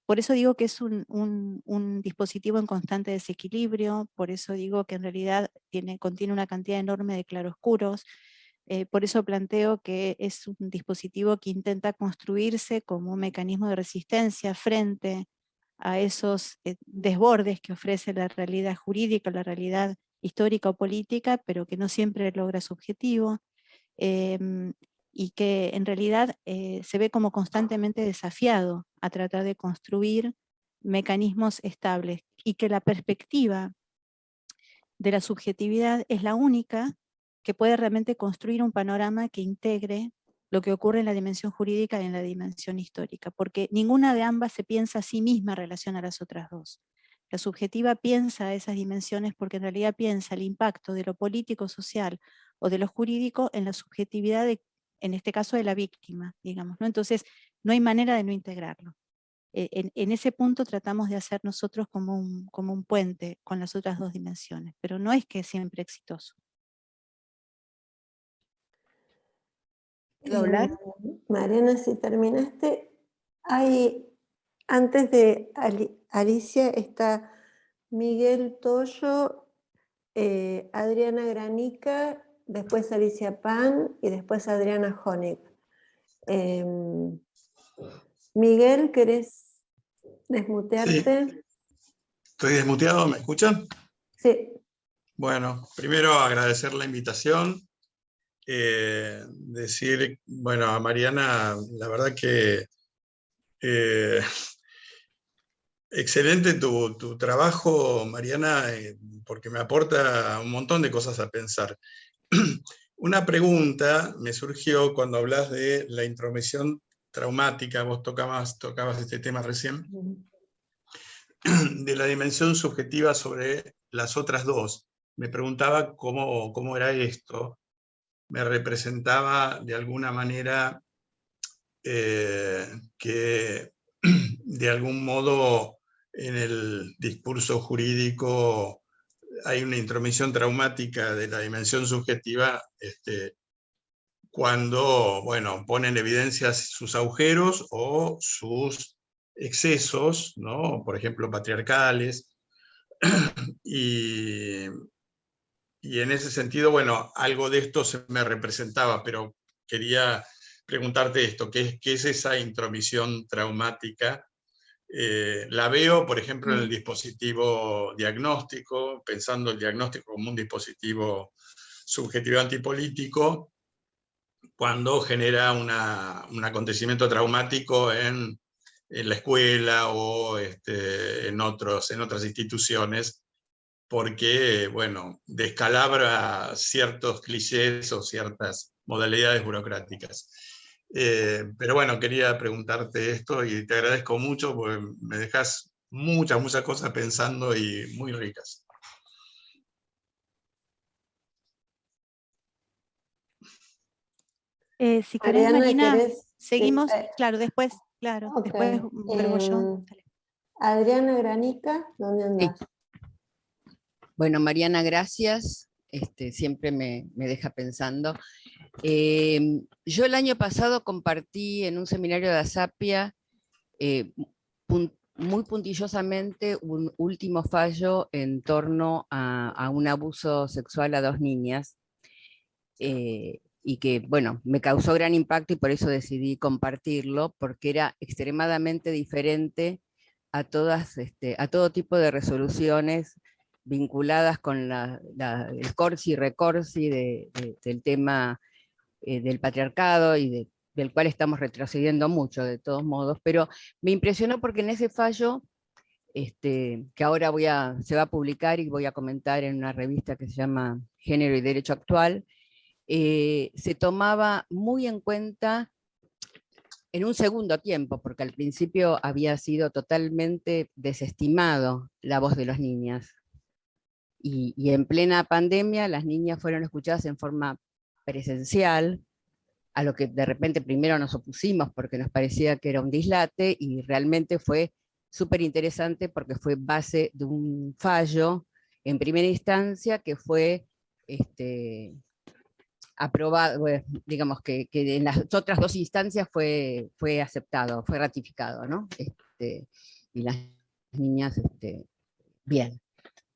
Por eso digo que es un dispositivo en constante desequilibrio, por eso digo que en realidad contiene una cantidad enorme de claroscuros. Por eso planteo que es un dispositivo que intenta construirse como un mecanismo de resistencia frente a esos desbordes que ofrece la realidad jurídica, la realidad histórica o política, pero que no siempre logra su objetivo, y que en realidad se ve como constantemente desafiado a tratar de construir mecanismos estables, y que la perspectiva de la subjetividad es la única que puede realmente construir un panorama que integre lo que ocurre en la dimensión jurídica y en la dimensión histórica, porque ninguna de ambas se piensa a sí misma en relación a las otras dos. La subjetiva piensa esas dimensiones porque en realidad piensa el impacto de lo político, social o de lo jurídico en la subjetividad, en este caso de la víctima, digamos, ¿no? Entonces, no hay manera de no integrarlo. En ese punto tratamos de hacer nosotros como un puente con las otras dos dimensiones, pero no es que es siempre exitoso. ¿Puedo hablar? Mariana, si terminaste, antes de Alicia está Miguel Toyo, Adriana Granica, después Alicia Pan y después Adriana Honig. Miguel, ¿querés desmutearte? Sí, estoy desmuteado, ¿me escuchan? Sí. Bueno, primero agradecer la invitación, decir, bueno, a Mariana, la verdad que excelente tu trabajo, Mariana, porque me aporta un montón de cosas a pensar. Una pregunta me surgió cuando hablas de la intromisión traumática, vos tocabas este tema recién, de la dimensión subjetiva sobre las otras dos. Me preguntaba cómo era esto, me representaba de alguna manera que de algún modo en el discurso jurídico hay una intromisión traumática de la dimensión subjetiva cuando, bueno, pone en evidencia sus agujeros o sus excesos, ¿no? Por ejemplo, patriarcales. Y en ese sentido, bueno, algo de esto se me representaba, pero quería preguntarte esto, ¿qué es esa intromisión traumática? La veo, por ejemplo, en el dispositivo diagnóstico, pensando el diagnóstico como un dispositivo subjetivo antipolítico, cuando genera un acontecimiento traumático en la escuela o en otras instituciones, porque, bueno, descalabra ciertos clichés o ciertas modalidades burocráticas. Pero bueno, quería preguntarte esto y te agradezco mucho porque me dejas muchas cosas pensando y muy ricas. Si querés, Mariana, Marina, ¿querés? seguimos, Sí, después ok. vuelvo yo. Dale. Adriana Granica, ¿dónde andás? Bueno, Mariana, gracias. Siempre me deja pensando. Yo el año pasado compartí en un seminario de Asapia muy puntillosamente un último fallo en torno a un abuso sexual a 2 niñas, y que, bueno, me causó gran impacto y por eso decidí compartirlo, porque era extremadamente diferente a todo tipo de resoluciones vinculadas con el corsi y recorsi del tema del patriarcado y del cual estamos retrocediendo mucho de todos modos, pero me impresionó porque en ese fallo, que ahora se va a publicar y voy a comentar en una revista que se llama Género y Derecho Actual, se tomaba muy en cuenta en un segundo tiempo, porque al principio había sido totalmente desestimado la voz de las niñas. Y en plena pandemia las niñas fueron escuchadas en forma presencial, a lo que de repente primero nos opusimos porque nos parecía que era un dislate, y realmente fue súper interesante porque fue base de un fallo en primera instancia que fue aprobado, digamos que en las otras 2 instancias fue aceptado, fue ratificado, ¿no? Y las niñas, bien.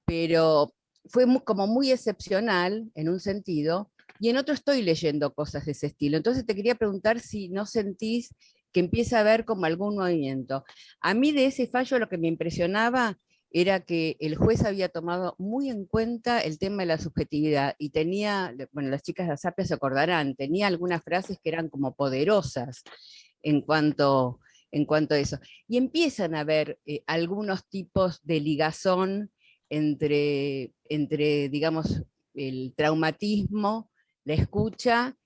Pero fue como muy excepcional en un sentido, y en otro estoy leyendo cosas de ese estilo. Entonces te quería preguntar si no sentís que empieza a haber como algún movimiento. A mí de ese fallo lo que me impresionaba era que el juez había tomado muy en cuenta el tema de la subjetividad y tenía, bueno, las chicas de Asapia se acordarán, tenía algunas frases que eran como poderosas en cuanto a eso. Y empiezan a haber algunos tipos de ligazón entre, digamos, el traumatismo, la escucha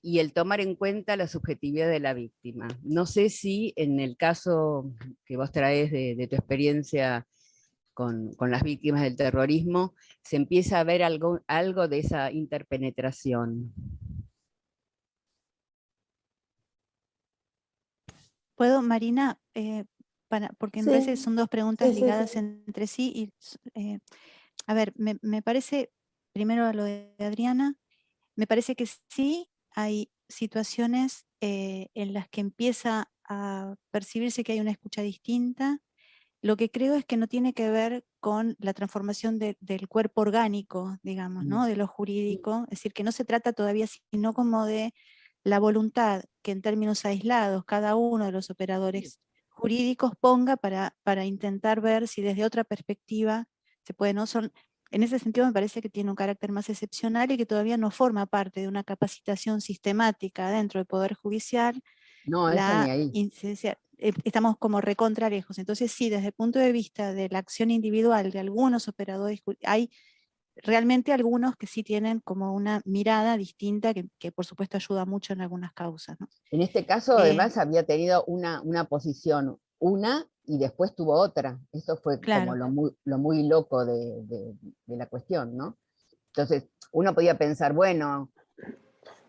y el tomar en cuenta la subjetividad de la víctima. No sé si en el caso que vos traes de tu experiencia con las víctimas del terrorismo, se empieza a ver algo de esa interpenetración. ¿Puedo, Marina? Porque me parece que Sí, son 2 preguntas sí. ligadas entre sí. Y, a ver, me parece, primero a lo de Adriana, me parece que sí hay situaciones en las que empieza a percibirse que hay una escucha distinta. Lo que creo es que no tiene que ver con la transformación del cuerpo orgánico, digamos, ¿no? De lo jurídico. Es decir, que no se trata todavía sino como de la voluntad que en términos aislados cada uno de los operadores jurídicos ponga para intentar ver si desde otra perspectiva se puede, ¿no? En ese sentido me parece que tiene un carácter más excepcional y que todavía no forma parte de una capacitación sistemática dentro del Poder Judicial. No, eso ni ahí. Incidencia, estamos como recontra lejos. Entonces sí, desde el punto de vista de la acción individual de algunos operadores, hay realmente algunos que sí tienen como una mirada distinta que por supuesto ayuda mucho en algunas causas, ¿no? En este caso, además, había tenido una posición, y después tuvo otra. Eso fue Claro. como lo muy loco de la cuestión, ¿no? Entonces, uno podía pensar, bueno,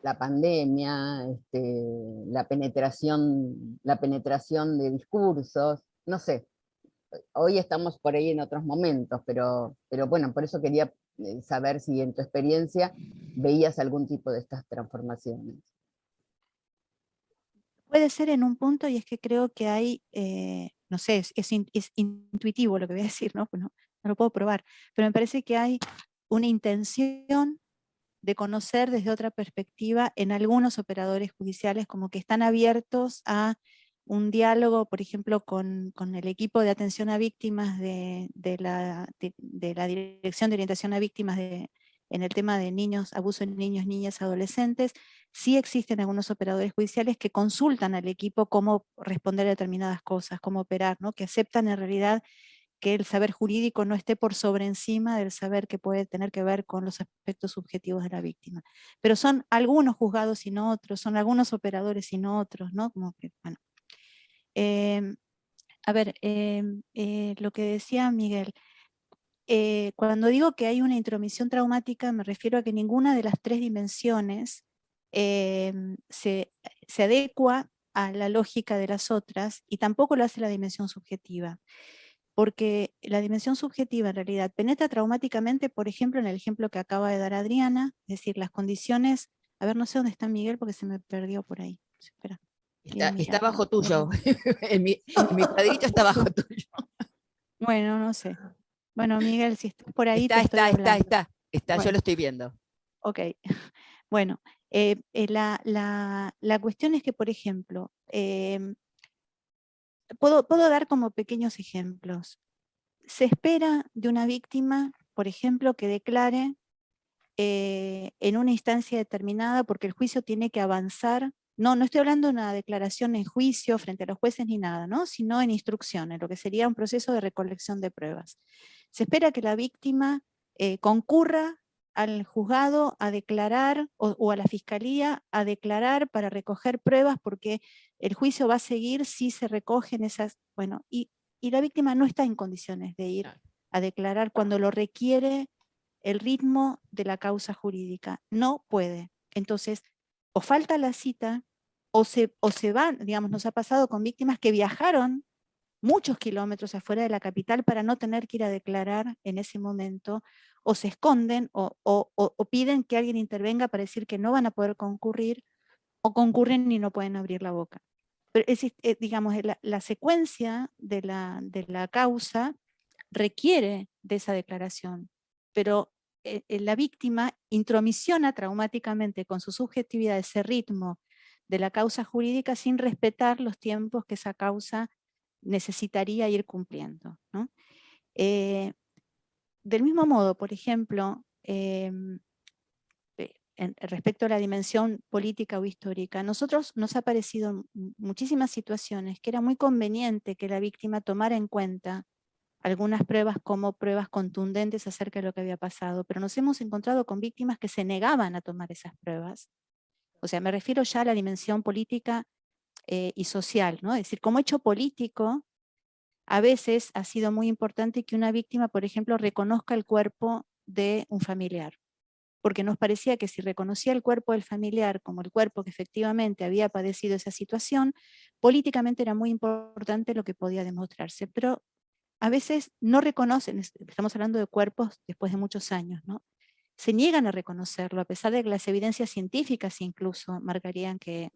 la pandemia, la penetración de discursos, no sé. Hoy estamos por ahí en otros momentos, pero bueno, por eso quería saber si en tu experiencia veías algún tipo de estas transformaciones. Puede ser en un punto, y es que creo que hay, no sé, es intuitivo lo que voy a decir, ¿no? Pues no lo puedo probar, pero me parece que hay una intención de conocer desde otra perspectiva en algunos operadores judiciales, como que están abiertos a un diálogo, por ejemplo, con el equipo de atención a víctimas de la Dirección de Orientación a Víctimas en el tema de niños, abuso en niños, niñas, adolescentes. Sí existen algunos operadores judiciales que consultan al equipo cómo responder a determinadas cosas, cómo operar, ¿no? Que aceptan en realidad que el saber jurídico no esté por sobre encima del saber que puede tener que ver con los aspectos subjetivos de la víctima. Pero son algunos juzgados y no otros, son algunos operadores y no otros, ¿no? Como que, bueno. A ver, lo que decía Miguel, cuando digo que hay una intromisión traumática, me refiero a que ninguna de las tres dimensiones se adecua a la lógica de las otras, y tampoco lo hace la dimensión subjetiva. Porque la dimensión subjetiva en realidad penetra traumáticamente, por ejemplo, en el ejemplo que acaba de dar Adriana, es decir, las condiciones, a ver, no sé dónde está Miguel porque se me perdió por ahí. Espera. Está bajo tuyo, en mi cuadrito está bajo tuyo. Bueno, no sé. Bueno, Miguel, si estás por ahí, Está, bueno, yo lo estoy viendo. Ok, bueno, la cuestión es que, por ejemplo, puedo dar como pequeños ejemplos. Se espera de una víctima, por ejemplo, que declare en una instancia determinada, porque el juicio tiene que avanzar. No estoy hablando de una declaración en juicio frente a los jueces ni nada, ¿no? Sino en instrucciones, lo que sería un proceso de recolección de pruebas. Se espera que la víctima concurra al juzgado a declarar o a la fiscalía a declarar para recoger pruebas, porque el juicio va a seguir si se recogen esas, bueno, y la víctima no está en condiciones de ir a declarar cuando lo requiere el ritmo de la causa jurídica. No puede. Entonces, o falta la cita, o se van, digamos, nos ha pasado con víctimas que viajaron muchos kilómetros afuera de la capital para no tener que ir a declarar en ese momento, o se esconden, o piden que alguien intervenga para decir que no van a poder concurrir, o concurren y no pueden abrir la boca. Pero digamos, la secuencia de la causa requiere de esa declaración, pero la víctima intromisiona traumáticamente con su subjetividad ese ritmo de la causa jurídica sin respetar los tiempos que esa causa necesitaría ir cumpliendo, ¿no? Del mismo modo, por ejemplo, respecto a la dimensión política o histórica, nosotros nos ha parecido en muchísimas situaciones que era muy conveniente que la víctima tomara en cuenta algunas pruebas como pruebas contundentes acerca de lo que había pasado, pero nos hemos encontrado con víctimas que se negaban a tomar esas pruebas. O sea, me refiero ya a la dimensión política y social, ¿no? Es decir, como hecho político, a veces ha sido muy importante que una víctima, por ejemplo, reconozca el cuerpo de un familiar, porque nos parecía que si reconocía el cuerpo del familiar como el cuerpo que efectivamente había padecido esa situación, políticamente era muy importante lo que podía demostrarse, pero a veces no reconocen, estamos hablando de cuerpos después de muchos años, ¿no? Se niegan a reconocerlo, a pesar de que las evidencias científicas incluso marcarían que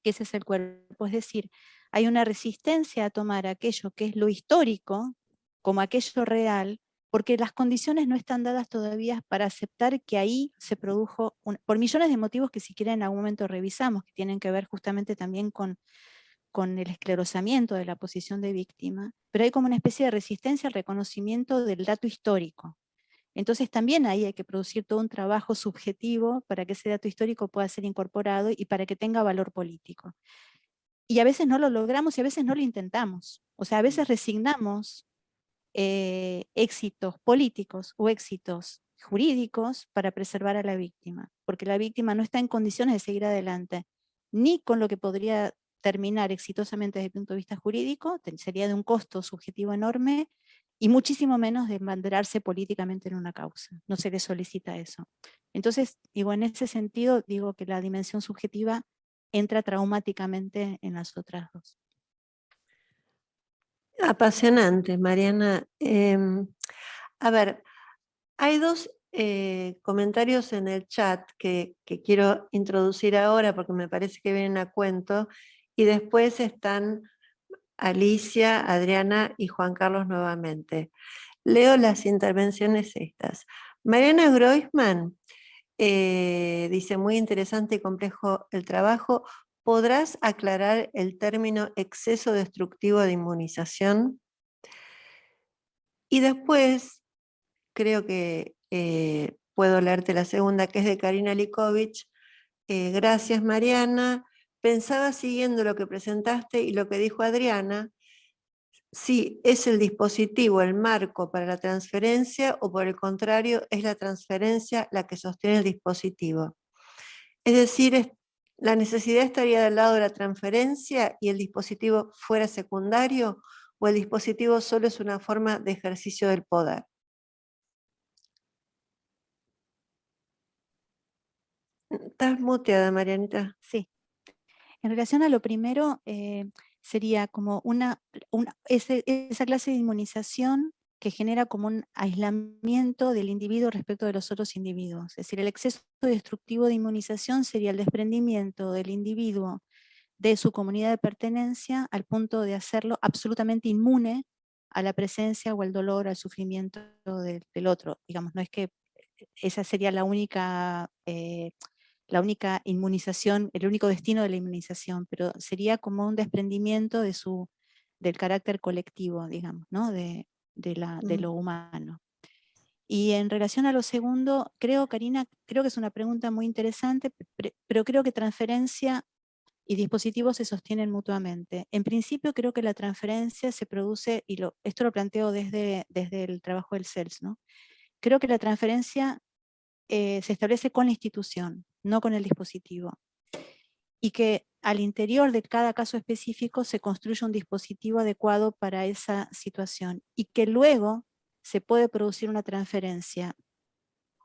ese es el cuerpo. Es decir, hay una resistencia a tomar aquello que es lo histórico como aquello real, porque las condiciones no están dadas todavía para aceptar que ahí se produjo, por millones de motivos que si quieren en algún momento revisamos, que tienen que ver justamente también con el esclerosamiento de la posición de víctima, pero hay como una especie de resistencia al reconocimiento del dato histórico. Entonces también ahí hay que producir todo un trabajo subjetivo para que ese dato histórico pueda ser incorporado y para que tenga valor político. Y a veces no lo logramos y a veces no lo intentamos. O sea, a veces resignamos éxitos políticos o éxitos jurídicos para preservar a la víctima, porque la víctima no está en condiciones de seguir adelante, ni con lo que podría terminar exitosamente desde el punto de vista jurídico, sería de un costo subjetivo enorme, y muchísimo menos de embanderarse políticamente en una causa. No se le solicita eso. Entonces, digo, en ese sentido, digo que la dimensión subjetiva entra traumáticamente en las otras dos. Apasionante, Mariana. A ver, hay dos comentarios en el chat que quiero introducir ahora porque me parece que vienen a cuento, y después están Alicia, Adriana y Juan Carlos nuevamente. Leo las intervenciones estas. Mariana Groisman dice, muy interesante y complejo el trabajo. ¿Podrás aclarar el término exceso destructivo de inmunización? Y después, creo que puedo leerte la segunda, que es de Karina Likovich. Gracias, Mariana. Pensaba, siguiendo lo que presentaste y lo que dijo Adriana, si es el dispositivo el marco para la transferencia o por el contrario es la transferencia la que sostiene el dispositivo. Es decir, la necesidad estaría del lado de la transferencia y el dispositivo fuera secundario, o el dispositivo solo es una forma de ejercicio del poder. Estás muteada, Marianita. Sí. En relación a lo primero, sería como esa clase de inmunización que genera como un aislamiento del individuo respecto de los otros individuos. Es decir, el exceso destructivo de inmunización sería el desprendimiento del individuo de su comunidad de pertenencia al punto de hacerlo absolutamente inmune a la presencia o el dolor, al sufrimiento del otro. Digamos, no es que esa sería la única inmunización, el único destino de la inmunización, pero sería como un desprendimiento del carácter colectivo, digamos, ¿no? de lo humano. Y en relación a lo segundo, Karina, creo que es una pregunta muy interesante, pero creo que transferencia y dispositivos se sostienen mutuamente. En principio creo que la transferencia se produce, y esto lo planteo desde el trabajo del CELS, ¿no? Creo que la transferencia se establece con la institución, no con el dispositivo. Y que al interior de cada caso específico se construye un dispositivo adecuado para esa situación. Y que luego se puede producir una transferencia,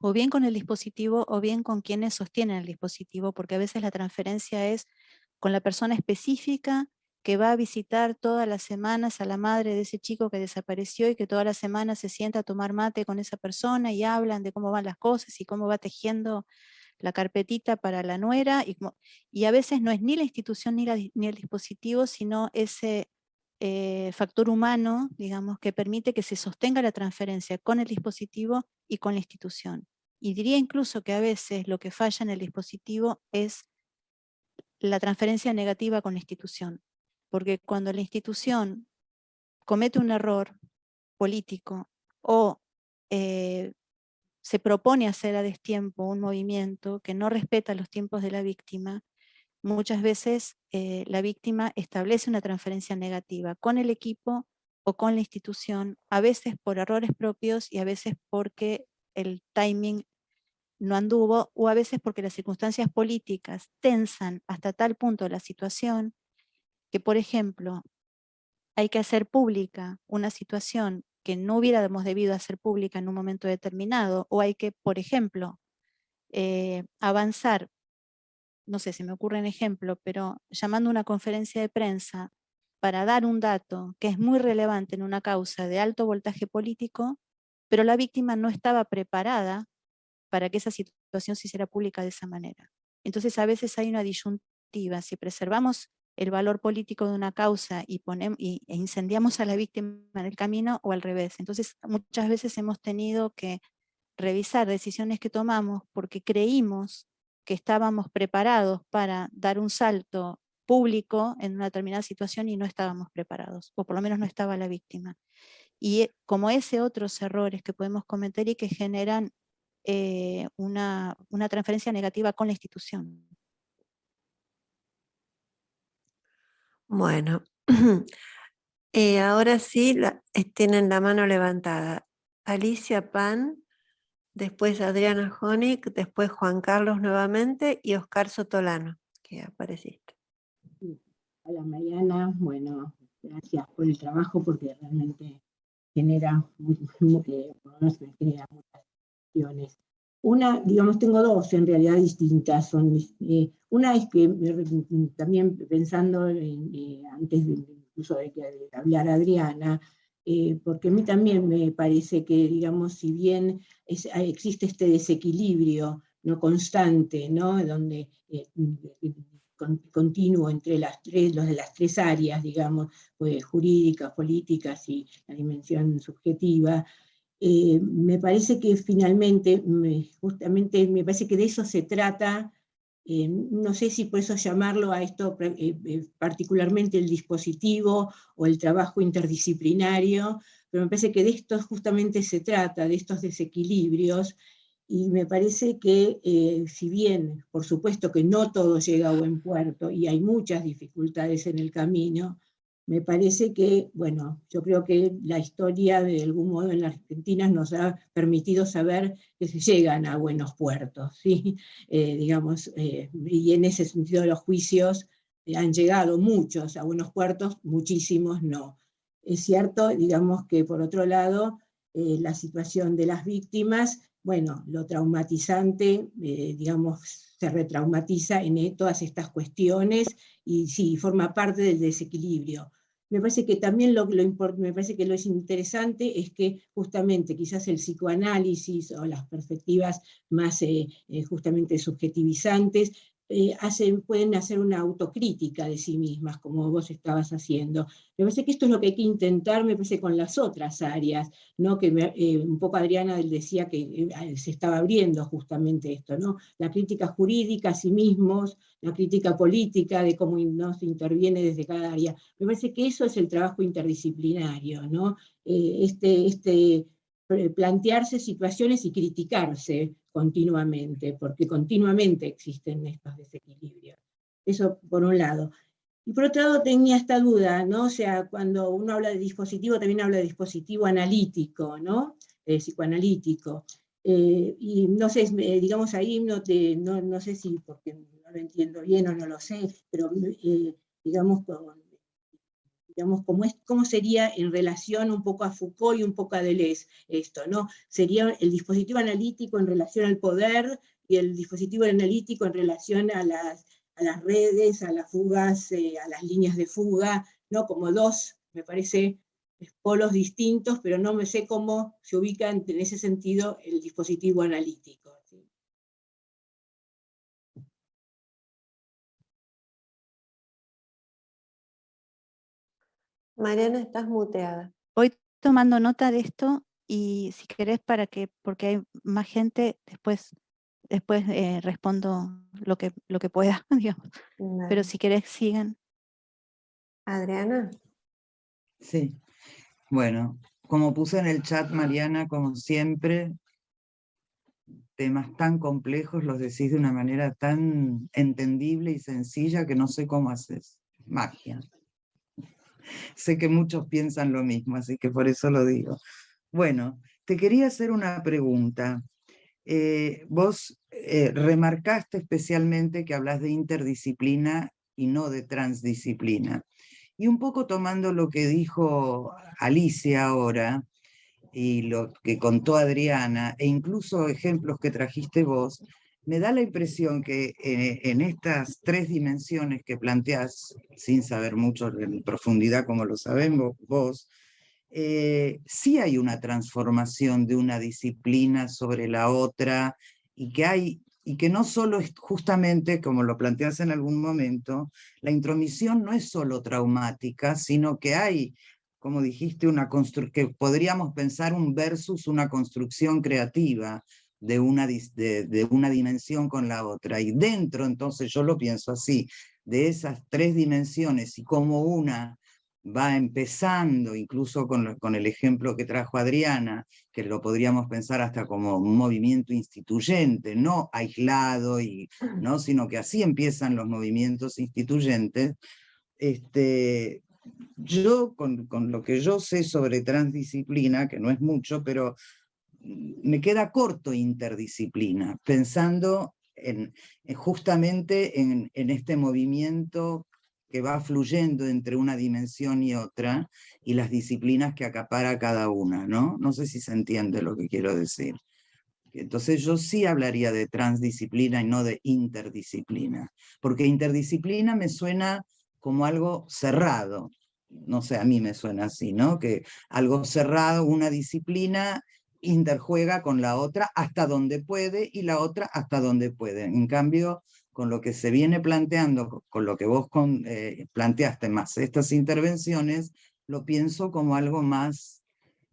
o bien con el dispositivo, o bien con quienes sostienen el dispositivo, porque a veces la transferencia es con la persona específica que va a visitar todas las semanas a la madre de ese chico que desapareció y que todas las semanas se sienta a tomar mate con esa persona y hablan de cómo van las cosas y cómo va tejiendo la carpetita para la nuera, y a veces no es ni la institución ni el dispositivo, sino ese factor humano, digamos, que permite que se sostenga la transferencia con el dispositivo y con la institución. Y diría incluso que a veces lo que falla en el dispositivo es la transferencia negativa con la institución, porque cuando la institución comete un error político o se propone hacer a destiempo un movimiento que no respeta los tiempos de la víctima, muchas veces la víctima establece una transferencia negativa con el equipo o con la institución, a veces por errores propios y a veces porque el timing no anduvo, o a veces porque las circunstancias políticas tensan hasta tal punto la situación que, por ejemplo, hay que hacer pública una situación que no hubiéramos debido hacer pública en un momento determinado, o hay que, por ejemplo, avanzar, no sé si me ocurre un ejemplo, pero llamando a una conferencia de prensa para dar un dato que es muy relevante en una causa de alto voltaje político, pero la víctima no estaba preparada para que esa situación se hiciera pública de esa manera. Entonces a veces hay una disyuntiva: si preservamos el valor político de una causa e incendiamos a la víctima en el camino, o al revés. Entonces muchas veces hemos tenido que revisar decisiones que tomamos porque creímos que estábamos preparados para dar un salto público en una determinada situación y no estábamos preparados, o por lo menos no estaba la víctima. Y como otros errores que podemos cometer y que generan una transferencia negativa con la institución. Bueno, ahora sí tienen la mano levantada. Alicia Pan, después Adriana Honig, después Juan Carlos nuevamente y Oscar Sotolano, que apareciste. Hola Mariana, bueno, gracias por el trabajo porque realmente genera, me genera muchas cuestiones. Una, digamos, tengo dos en realidad distintas. Una es que también pensando antes incluso de que hablara Adriana, porque a mí también me parece que, digamos, si bien existe este desequilibrio no constante, ¿no? Donde continuo entre los de las tres áreas, digamos, pues, jurídicas, políticas y la dimensión subjetiva, me parece que finalmente, justamente me parece que de eso se trata, no sé si por eso llamarlo a esto particularmente el dispositivo o el trabajo interdisciplinario, pero me parece que de esto justamente se trata, de estos desequilibrios, y me parece que si bien, por supuesto que no todo llega a buen puerto y hay muchas dificultades en el camino, me parece que, bueno, yo creo que la historia de algún modo en la Argentina nos ha permitido saber que se llegan a buenos puertos, ¿sí? Digamos, y en ese sentido los juicios han llegado muchos a buenos puertos, muchísimos no. Es cierto, digamos que por otro lado, la situación de las víctimas, bueno, lo traumatizante, digamos, se retraumatiza en todas estas cuestiones y sí, forma parte del desequilibrio. Me parece que también me parece que lo es interesante es que justamente quizás el psicoanálisis o las perspectivas más justamente subjetivizantes pueden hacer una autocrítica de sí mismas, como vos estabas haciendo. Me parece que esto es lo que hay que intentar, me parece, con las otras áreas, ¿no? Que un poco Adriana decía que se estaba abriendo justamente esto, ¿no? La crítica jurídica a sí mismos, la crítica política de cómo no se interviene desde cada área. Me parece que eso es el trabajo interdisciplinario, ¿no? Plantearse situaciones y criticarse continuamente, porque continuamente existen estos desequilibrios. Eso por un lado. Y por otro lado tenía esta duda, ¿no? O sea, cuando uno habla de dispositivo, también habla de dispositivo analítico, ¿no? Psicoanalítico. Y no sé, digamos ahí, no sé si, porque no lo entiendo bien o no lo sé, pero digamos, cómo sería en relación un poco a Foucault y un poco a Deleuze esto, ¿no? Sería el dispositivo analítico en relación al poder y el dispositivo analítico en relación a las redes, a las fugas, a las líneas de fuga, ¿no? Como dos, me parece, polos distintos, pero no me sé cómo se ubica en ese sentido el dispositivo analítico. ¿Sí? Mariana, estás muteada. Voy tomando nota de esto y si querés porque hay más gente, después respondo lo que pueda, digamos. Pero Dale. si querés sigan. Adriana. Sí, bueno, como puse en el chat, Mariana, como siempre, temas tan complejos los decís de una manera tan entendible y sencilla que no sé cómo haces. Magia. Sé que muchos piensan lo mismo, así que por eso lo digo. Bueno, te quería hacer una pregunta. Vos remarcaste especialmente que hablas de interdisciplina y no de transdisciplina. Y un poco tomando lo que dijo Alicia ahora, y lo que contó Adriana, e incluso ejemplos que trajiste vos, me da la impresión que en estas tres dimensiones que planteás, sin saber mucho en profundidad como lo sabemos vos, sí hay una transformación de una disciplina sobre la otra, y que no solo es justamente, como lo planteás en algún momento, la intromisión no es solo traumática, sino que hay, como dijiste, que podríamos pensar un versus una construcción creativa de una dimensión con la otra. Y dentro, entonces yo lo pienso así, de esas tres dimensiones y como una va empezando, incluso con el ejemplo que trajo Adriana, que lo podríamos pensar hasta como un movimiento instituyente, no aislado, ¿no? Sino que así empiezan los movimientos instituyentes. Yo, con lo que yo sé sobre transdisciplina, que no es mucho, pero me queda corto interdisciplina, pensando justamente en este movimiento que va fluyendo entre una dimensión y otra, y las disciplinas que acapara cada una, ¿no? No sé si se entiende lo que quiero decir. Entonces yo sí hablaría de transdisciplina y no de interdisciplina, porque interdisciplina me suena como algo cerrado, no sé, a mí me suena así, ¿no? Que algo cerrado, una disciplina interjuega con la otra hasta donde puede y la otra hasta donde puede. En cambio, con lo que se viene planteando, con lo que vos planteaste más estas intervenciones, lo pienso como algo más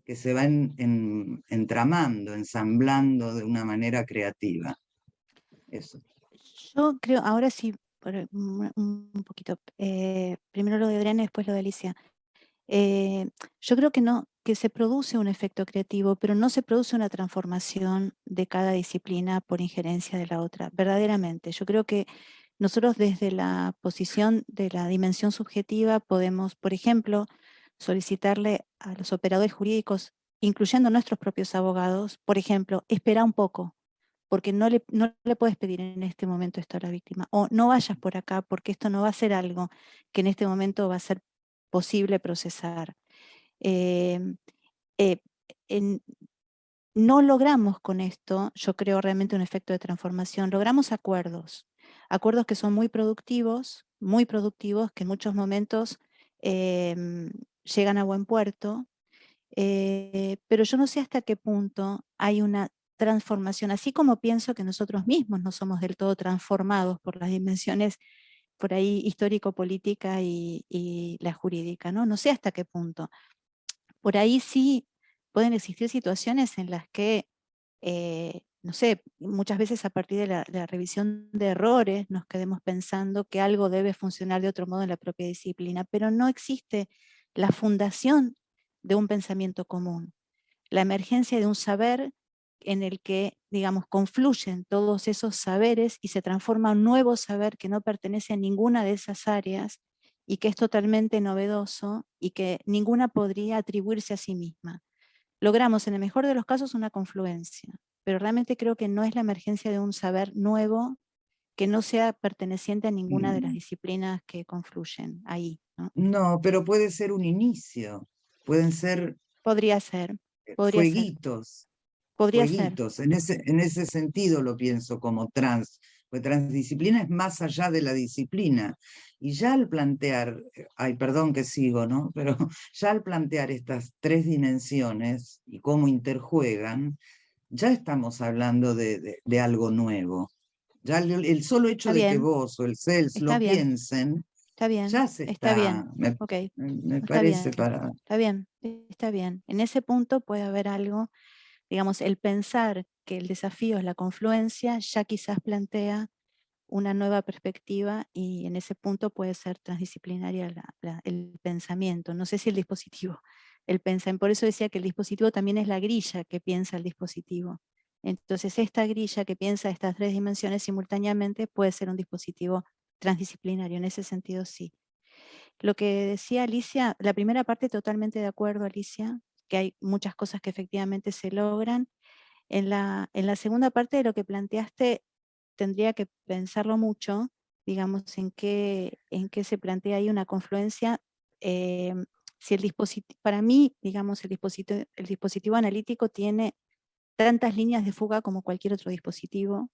que se va entramando, ensamblando de una manera creativa. Eso. Yo creo, ahora sí, un poquito, primero lo de Adriana y después lo de Alicia. Yo creo que no, que se produce un efecto creativo, pero no se produce una transformación de cada disciplina por injerencia de la otra, verdaderamente. Yo creo que nosotros desde la posición de la dimensión subjetiva podemos, por ejemplo, solicitarle a los operadores jurídicos, incluyendo nuestros propios abogados, por ejemplo, espera un poco, porque no le puedes pedir en este momento esto a la víctima, o no vayas por acá porque esto no va a ser algo que en este momento va a ser posible procesar. No logramos con esto, yo creo realmente un efecto de transformación, logramos acuerdos que son muy productivos, que en muchos momentos llegan a buen puerto, pero yo no sé hasta qué punto hay una transformación, así como pienso que nosotros mismos no somos del todo transformados por las dimensiones por ahí histórico-política y la jurídica, ¿no? No sé hasta qué punto. Por ahí sí pueden existir situaciones en las que, no sé, muchas veces a partir de la revisión de errores nos quedemos pensando que algo debe funcionar de otro modo en la propia disciplina, pero no existe la fundación de un pensamiento común, la emergencia de un saber en el que, digamos, confluyen todos esos saberes y se transforma un nuevo saber que no pertenece a ninguna de esas áreas y que es totalmente novedoso y que ninguna podría atribuirse a sí misma. Logramos en el mejor de los casos una confluencia, pero realmente creo que no es la emergencia de un saber nuevo que no sea perteneciente a ninguna de las disciplinas que confluyen ahí, ¿no? No, pero puede ser un inicio, pueden ser Podría ser, fueguitos, podría ser. fueguitos. En ese sentido lo pienso como pues transdisciplina es más allá de la disciplina. Y ya al plantear, ay, perdón que sigo, ¿no? Pero ya al plantear estas tres dimensiones y cómo interjuegan, ya estamos hablando de algo nuevo. Ya el solo hecho Está de que bien, vos o el CELS está lo bien, piensen, está bien, ya se está bien. me, Ok, me está parece bien, para... está bien, está bien. En ese punto puede haber algo, digamos, el pensar que el desafío es la confluencia, ya quizás plantea una nueva perspectiva y en ese punto puede ser transdisciplinaria el pensamiento. No sé si el dispositivo, por eso decía que el dispositivo también es la grilla que piensa el dispositivo. Entonces esta grilla que piensa estas tres dimensiones simultáneamente puede ser un dispositivo transdisciplinario, en ese sentido sí. Lo que decía Alicia, la primera parte totalmente de acuerdo, Alicia, que hay muchas cosas que efectivamente se logran. En la segunda parte de lo que planteaste, tendría que pensarlo mucho, digamos, en qué se plantea ahí una confluencia. Si el dispositivo, para mí, digamos, el dispositivo analítico tiene tantas líneas de fuga como cualquier otro dispositivo,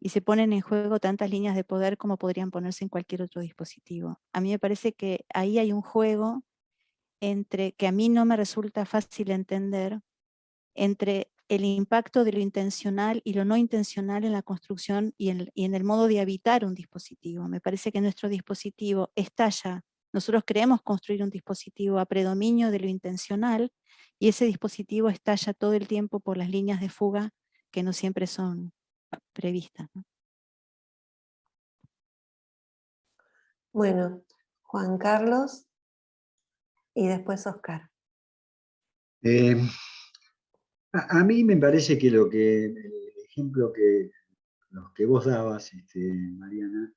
y se ponen en juego tantas líneas de poder como podrían ponerse en cualquier otro dispositivo. A mí me parece que ahí hay un juego entre, que a mí no me resulta fácil entender, entre el impacto de lo intencional y lo no intencional en la construcción y en el modo de habitar un dispositivo. Me parece que nuestro dispositivo estalla. Nosotros queremos construir un dispositivo a predominio de lo intencional y ese dispositivo estalla todo el tiempo por las líneas de fuga que no siempre son previstas, ¿no? Bueno, Juan Carlos y después Oscar. Eh, a mí me parece que el ejemplo que los que vos dabas, Mariana,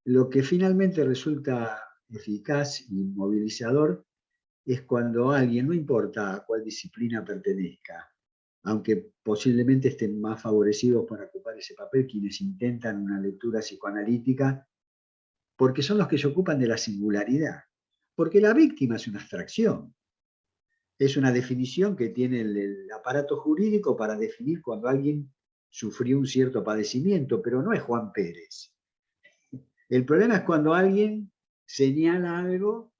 lo que finalmente resulta eficaz y movilizador es cuando alguien, no importa a cuál disciplina pertenezca, aunque posiblemente estén más favorecidos para ocupar ese papel quienes intentan una lectura psicoanalítica porque son los que se ocupan de la singularidad. Porque la víctima es una abstracción. Es una definición que tiene el aparato jurídico para definir cuando alguien sufrió un cierto padecimiento, pero no es Juan Pérez. El problema es cuando alguien señala algo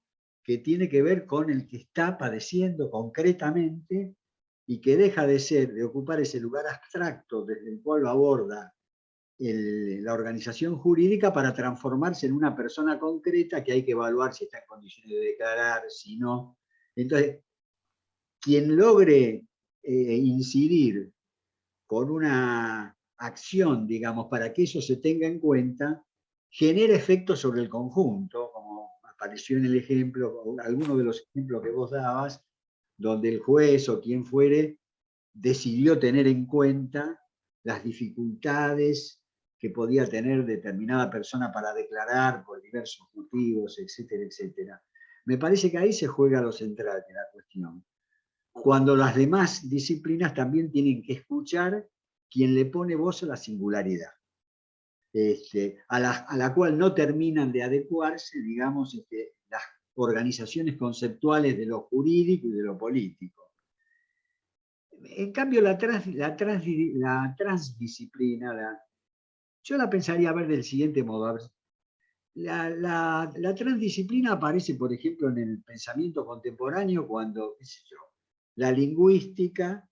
que tiene que ver con el que está padeciendo concretamente y que deja de ocupar ese lugar abstracto desde el cual lo aborda la organización jurídica para transformarse en una persona concreta que hay que evaluar si está en condiciones de declarar, si no. Entonces, quien logre incidir con una acción, digamos, para que eso se tenga en cuenta, genera efectos sobre el conjunto, como apareció en el ejemplo, alguno de los ejemplos que vos dabas, donde el juez o quien fuere decidió tener en cuenta las dificultades que podía tener determinada persona para declarar por diversos motivos, etcétera, etcétera. Me parece que ahí se juega lo central de la cuestión. Cuando las demás disciplinas también tienen que escuchar quien le pone voz a la singularidad, a la cual no terminan de adecuarse, digamos, las organizaciones conceptuales de lo jurídico y de lo político. En cambio, la transdisciplina, yo la pensaría ver del siguiente modo. La transdisciplina aparece, por ejemplo, en el pensamiento contemporáneo cuando, qué sé yo, la lingüística,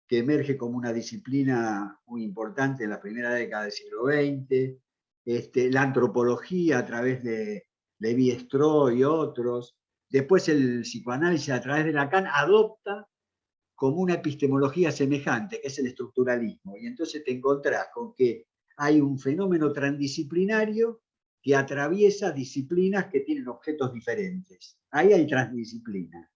que emerge como una disciplina muy importante en la primera década del siglo XX, la antropología a través de Lévi-Strauss y otros, después el psicoanálisis a través de Lacan adopta como una epistemología semejante, que es el estructuralismo, y entonces te encontrás con que hay un fenómeno transdisciplinario que atraviesa disciplinas que tienen objetos diferentes. Ahí hay transdisciplina.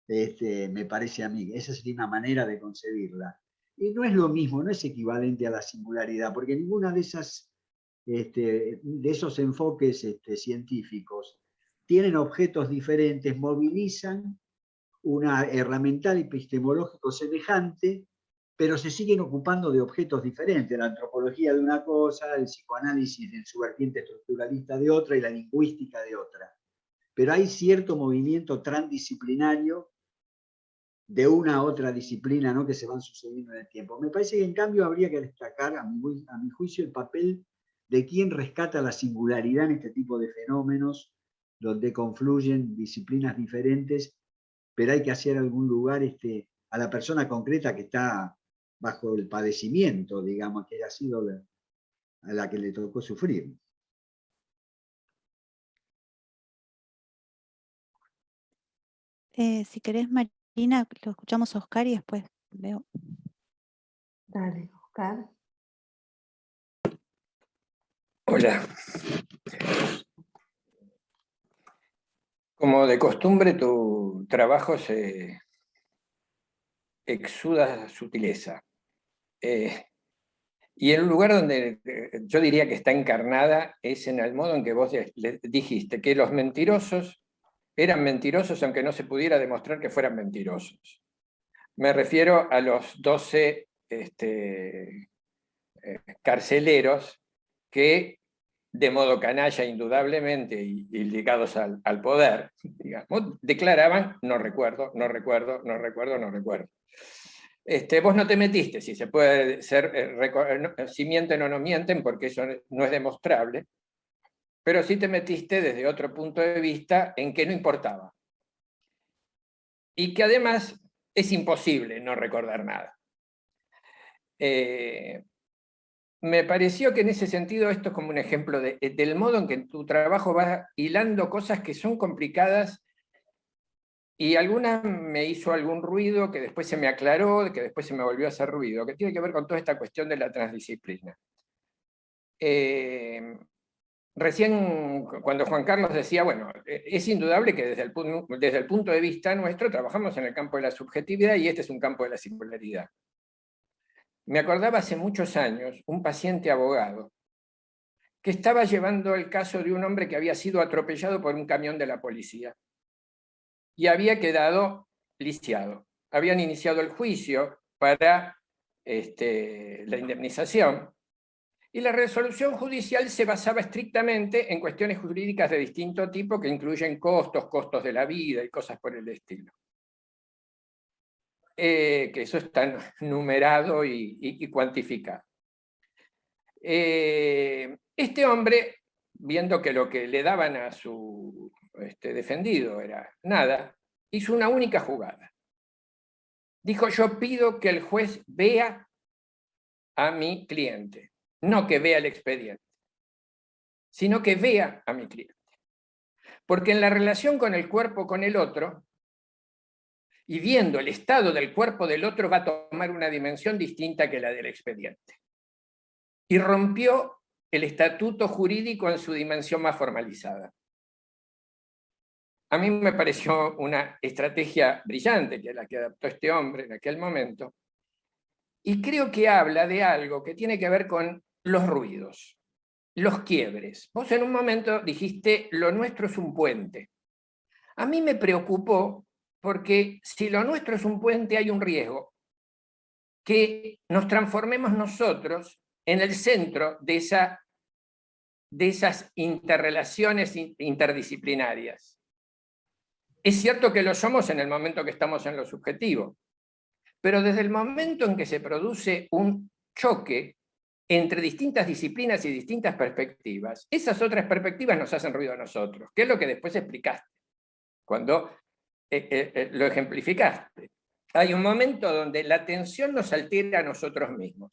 Me parece a mí, esa sería una manera de concebirla. Y no es lo mismo, no es equivalente a la singularidad, porque ninguna de esos enfoques científicos tienen objetos diferentes, movilizan una herramental epistemológico semejante, pero se siguen ocupando de objetos diferentes, la antropología de una cosa, el psicoanálisis en su vertiente estructuralista de otra y la lingüística de otra. Pero hay cierto movimiento transdisciplinario de una a otra disciplina, ¿no?, que se van sucediendo en el tiempo. Me parece que en cambio habría que destacar, a mi juicio, el papel de quien rescata la singularidad en este tipo de fenómenos, donde confluyen disciplinas diferentes, pero hay que hacer algún lugar a la persona concreta que está bajo el padecimiento, digamos, que ha sido a la que le tocó sufrir. Si querés, Marina, lo escuchamos a Oscar y después veo. Dale, Oscar. Hola. Como de costumbre, tu trabajo se exuda sutileza. Y el lugar donde yo diría que está encarnada es en el modo en que vos le dijiste que los mentirosos eran mentirosos aunque no se pudiera demostrar que fueran mentirosos. Me refiero a los 12 carceleros que, de modo canalla indudablemente y ligados al poder, digamos, declaraban no recuerdo, no recuerdo, no recuerdo, no recuerdo. Vos no te metiste, si se puede ser, si mienten o no mienten, porque eso no es demostrable, pero sí te metiste desde otro punto de vista en que no importaba. Y que además es imposible no recordar nada. Me pareció que en ese sentido esto es como un ejemplo del modo en que tu trabajo va hilando cosas que son complicadas y alguna me hizo algún ruido que después se me aclaró, que después se me volvió a hacer ruido, que tiene que ver con toda esta cuestión de la transdisciplina. Recién cuando Juan Carlos decía, bueno, es indudable que desde el punto de vista nuestro trabajamos en el campo de la subjetividad y este es un campo de la singularidad. Me acordaba hace muchos años un paciente abogado que estaba llevando el caso de un hombre que había sido atropellado por un camión de la policía y había quedado lisiado. Habían iniciado el juicio para la indemnización Y la resolución judicial se basaba estrictamente en cuestiones jurídicas de distinto tipo que incluyen costos, costos de la vida y cosas por el estilo. Que eso está numerado y cuantificado. Este hombre, viendo que lo que le daban a su defendido era nada, hizo una única jugada. Dijo: yo pido que el juez vea a mi cliente. No que vea el expediente, sino que vea a mi cliente. Porque en la relación con el cuerpo con el otro, y viendo el estado del cuerpo del otro, va a tomar una dimensión distinta que la del expediente. Y rompió el estatuto jurídico en su dimensión más formalizada. A mí me pareció una estrategia brillante, que es la que adaptó este hombre en aquel momento, y creo que habla de algo que tiene que ver con los ruidos, los quiebres. Vos en un momento dijiste: lo nuestro es un puente. A mí me preocupó porque si lo nuestro es un puente, hay un riesgo que nos transformemos nosotros en el centro de esas interrelaciones interdisciplinarias. Es cierto que lo somos en el momento que estamos en lo subjetivo, pero desde el momento en que se produce un choque entre distintas disciplinas y distintas perspectivas, esas otras perspectivas nos hacen ruido a nosotros, que es lo que después explicaste, cuando lo ejemplificaste. Hay un momento donde la tensión nos altera a nosotros mismos.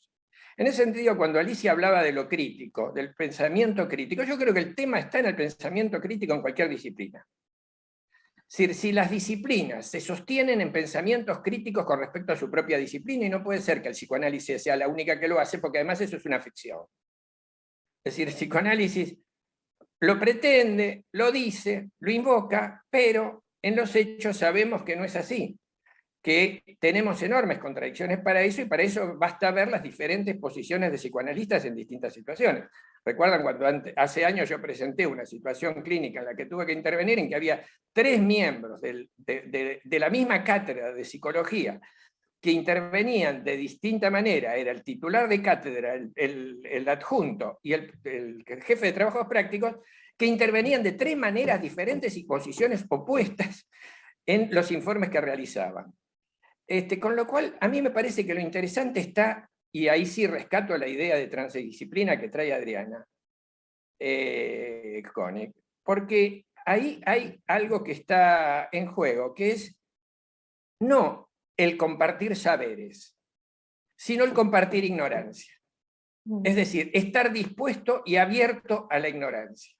En ese sentido, cuando Alicia hablaba de lo crítico, del pensamiento crítico, yo creo que el tema está en el pensamiento crítico en cualquier disciplina. Es decir, si las disciplinas se sostienen en pensamientos críticos con respecto a su propia disciplina, y no puede ser que el psicoanálisis sea la única que lo hace, porque además eso es una ficción. Es decir, el psicoanálisis lo pretende, lo dice, lo invoca, pero en los hechos sabemos que no es así, que tenemos enormes contradicciones para eso, y para eso basta ver las diferentes posiciones de psicoanalistas en distintas situaciones. ¿Recuerdan cuando hace años yo presenté una situación clínica en la que tuve que intervenir, en que había 3 miembros de la misma cátedra de psicología que intervenían de distinta manera? Era el titular de cátedra, el adjunto y el jefe de trabajos prácticos, que intervenían de 3 maneras diferentes y posiciones opuestas en los informes que realizaban. Con lo cual, a mí me parece que lo interesante está, y ahí sí rescato la idea de transdisciplina que trae Adriana Koenig, porque ahí hay algo que está en juego, que es no el compartir saberes, sino el compartir ignorancia. Es decir, estar dispuesto y abierto a la ignorancia.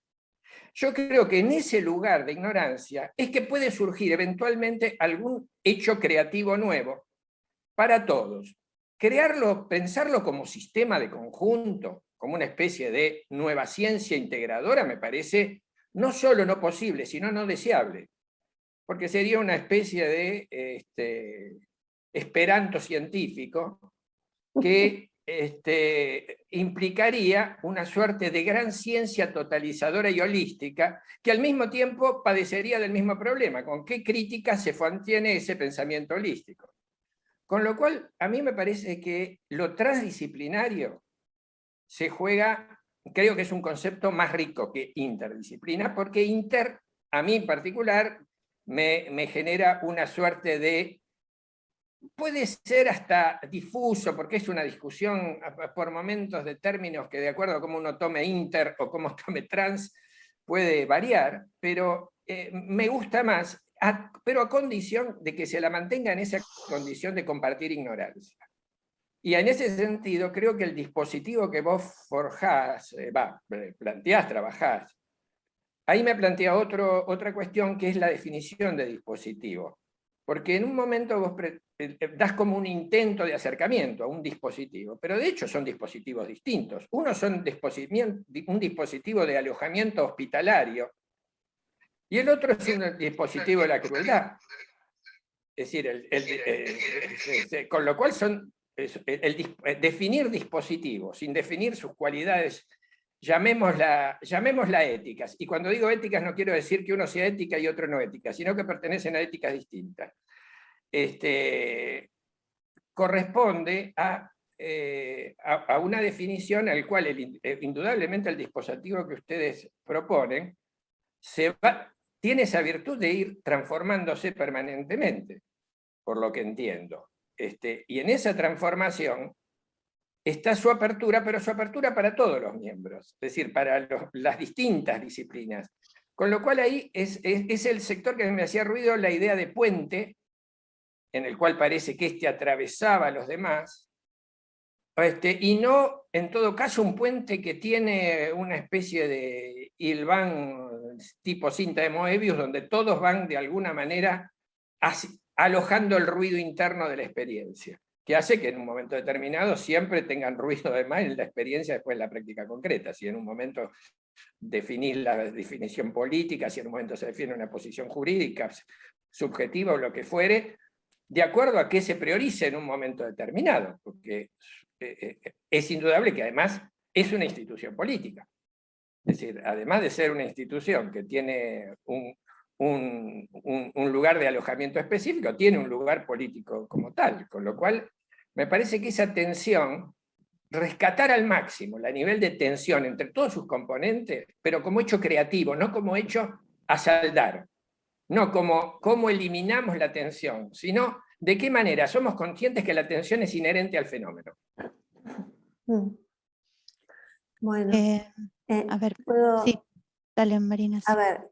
Yo creo que en ese lugar de ignorancia es que puede surgir eventualmente algún hecho creativo nuevo para todos. Crearlo, pensarlo como sistema de conjunto, como una especie de nueva ciencia integradora, me parece no solo no posible, sino no deseable, porque sería una especie de esperanto científico que implicaría una suerte de gran ciencia totalizadora y holística, que al mismo tiempo padecería del mismo problema: ¿con qué crítica se mantiene ese pensamiento holístico? Con lo cual, a mí me parece que lo transdisciplinario se juega, creo que es un concepto más rico que interdisciplina, porque inter, a mí en particular, me genera una suerte de, puede ser hasta difuso, porque es una discusión por momentos de términos que, de acuerdo a cómo uno tome inter o cómo tome trans, puede variar, pero me gusta más, pero a condición de que se la mantenga en esa condición de compartir ignorancia. Y en ese sentido, creo que el dispositivo que vos forjás, planteás, trabajás, ahí me plantea otra cuestión, que es la definición de dispositivo. Porque en un momento vos das como un intento de acercamiento a un dispositivo, pero de hecho son dispositivos distintos. Uno son un dispositivo de alojamiento hospitalario, y el otro es un dispositivo de la crueldad. Es decir, con lo cual definir dispositivos sin definir sus cualidades, llamémosla éticas. Y cuando digo éticas no quiero decir que uno sea ética y otro no ética, sino que pertenecen a éticas distintas. Corresponde a a una definición al cual indudablemente el dispositivo que ustedes proponen tiene esa virtud de ir transformándose permanentemente, por lo que entiendo. Y en esa transformación está su apertura, pero su apertura para todos los miembros, es decir, para las distintas disciplinas. Con lo cual ahí es el sector que me hacía ruido, la idea de puente, en el cual parece que atravesaba a los demás, y no, en todo caso, un puente que tiene una especie de hilván tipo cinta de Moebius, donde todos van de alguna manera alojando el ruido interno de la experiencia, que hace que en un momento determinado siempre tengan ruido de más en la experiencia después de la práctica concreta. Si en un momento definís la definición política, si en un momento se define una posición jurídica, subjetiva o lo que fuere, de acuerdo a qué se priorice en un momento determinado, porque es indudable que además es una institución política. Es decir, además de ser una institución que tiene un lugar de alojamiento específico, tiene un lugar político como tal, con lo cual me parece que esa tensión, rescatar al máximo el nivel de tensión entre todos sus componentes, pero como hecho creativo, no como hecho a saldar, no como cómo eliminamos la tensión, sino de qué manera somos conscientes que la tensión es inherente al fenómeno. Bueno, a ver, ¿puedo? sí, dale, Marina. Sí. A ver,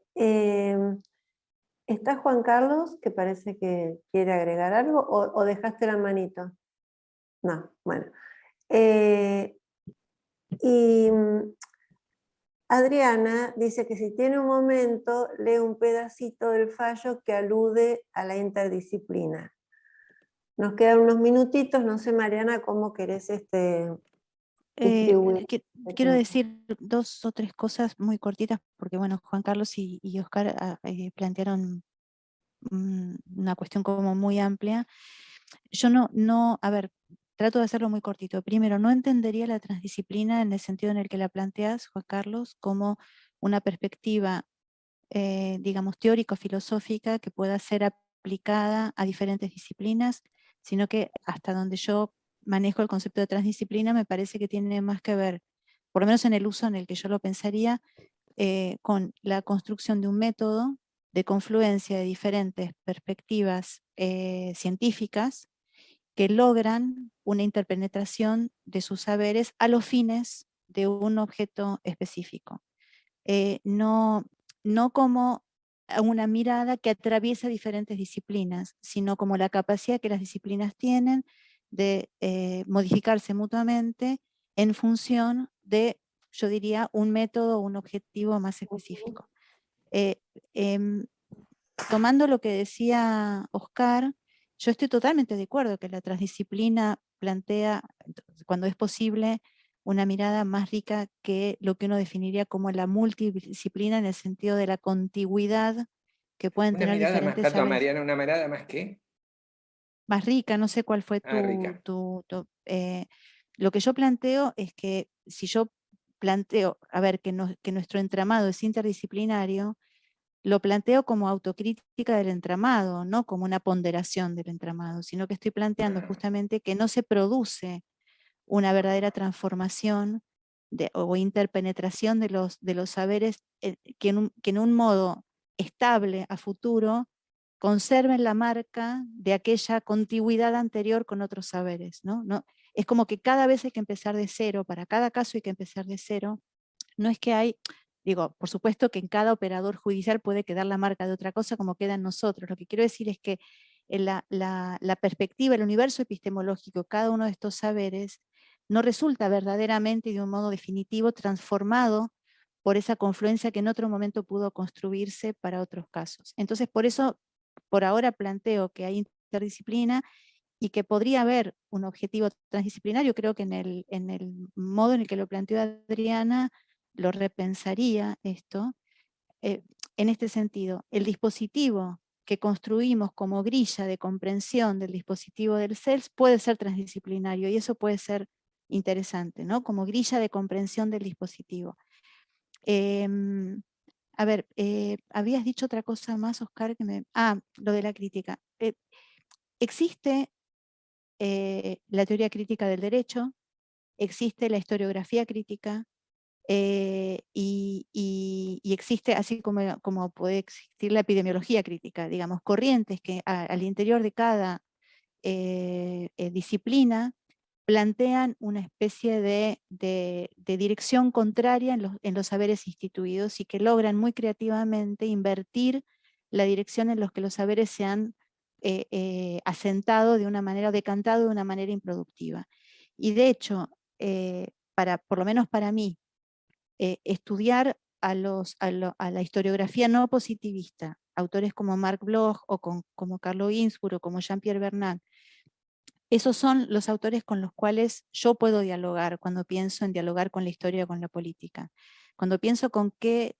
¿está Juan Carlos, que parece que quiere agregar algo, o dejaste la manito? No, bueno. Y Adriana dice que si tiene un momento, lee un pedacito del fallo que alude a la interdisciplina. Nos quedan unos minutitos, no sé, Mariana, cómo querés distribuir. Quiero decir 2 o 3 cosas muy cortitas, porque bueno, Juan Carlos y Oscar plantearon una cuestión como muy amplia. Yo a ver, trato de hacerlo muy cortito. Primero, no entendería la transdisciplina en el sentido en el que la planteas, Juan Carlos, como una perspectiva, digamos, teórico-filosófica que pueda ser aplicada a diferentes disciplinas, sino que hasta donde yo manejo el concepto de transdisciplina me parece que tiene más que ver, por lo menos en el uso en el que yo lo pensaría, con la construcción de un método de confluencia de diferentes perspectivas científicas que logran una interpenetración de sus saberes a los fines de un objeto específico. No como una mirada que atraviesa diferentes disciplinas, sino como la capacidad que las disciplinas tienen de modificarse mutuamente en función de, yo diría, un método o un objetivo más específico. Tomando lo que decía Oscar, yo estoy totalmente de acuerdo que la transdisciplina plantea, cuando es posible, una mirada más rica que lo que uno definiría como la multidisciplina en el sentido de la contigüidad que pueden Una tener mirada más, diferentes perdón, saberes. Mariana, una mirada más ¿qué? Más rica, no sé cuál fue Rica. lo que yo planteo es que si yo planteo, a ver, que nuestro entramado es interdisciplinario, lo planteo como autocrítica del entramado, no como una ponderación del entramado, sino que estoy planteando justamente que no se produce una verdadera transformación o interpenetración de los saberes que en un modo estable a futuro conserven la marca de aquella contigüidad anterior con otros saberes. ¿No? Es como que cada vez hay que empezar de cero, para cada caso hay que empezar de cero. No es que hay, digo, por supuesto que en cada operador judicial puede quedar la marca de otra cosa como queda en nosotros. Lo que quiero decir es que en la perspectiva, el universo epistemológico, cada uno de estos saberes, no resulta verdaderamente de un modo definitivo transformado por esa confluencia que en otro momento pudo construirse para otros casos. Entonces, por eso, por ahora planteo que hay interdisciplina y que podría haber un objetivo transdisciplinario. Creo que en el modo en el que lo planteó Adriana, lo repensaría esto. En este sentido, el dispositivo que construimos como grilla de comprensión del dispositivo del CELS puede ser transdisciplinario y eso puede ser interesante, ¿no? Como grilla de comprensión del dispositivo. A ver, habías dicho otra cosa más, Oscar, lo de la crítica. Existe la teoría crítica del derecho, existe la historiografía crítica, y existe, así como puede existir la epidemiología crítica, digamos, corrientes que al interior de cada disciplina plantean una especie de dirección contraria en los saberes instituidos y que logran muy creativamente invertir la dirección en los que los saberes se han asentado de una manera, decantado de una manera improductiva. Y de hecho, por lo menos para mí, estudiar a la historiografía no positivista, autores como Marc Bloch o como Carlo Ginzburg o como Jean-Pierre Bernard, esos son los autores con los cuales yo puedo dialogar cuando pienso en dialogar con la historia o con la política. Cuando pienso con qué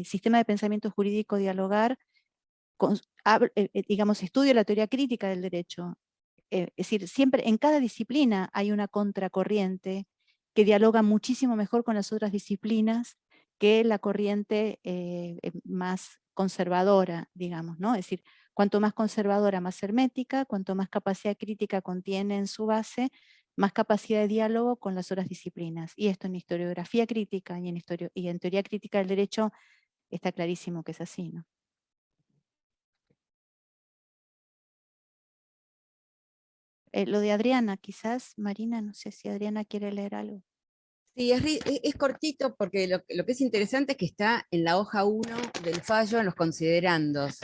sistema de pensamiento jurídico dialogar, digamos, estudio la teoría crítica del derecho. Es decir, siempre en cada disciplina hay una contracorriente que dialoga muchísimo mejor con las otras disciplinas que la corriente más conservadora, digamos, ¿no? Es decir, cuanto más conservadora, más hermética, cuanto más capacidad crítica contiene en su base, más capacidad de diálogo con las otras disciplinas. Y esto en historiografía crítica y en teoría crítica del derecho está clarísimo que es así, ¿no? Lo de Adriana, quizás, Marina, no sé si Adriana quiere leer algo. Sí, es cortito porque lo que es interesante es que está en la hoja 1 del fallo en los considerandos.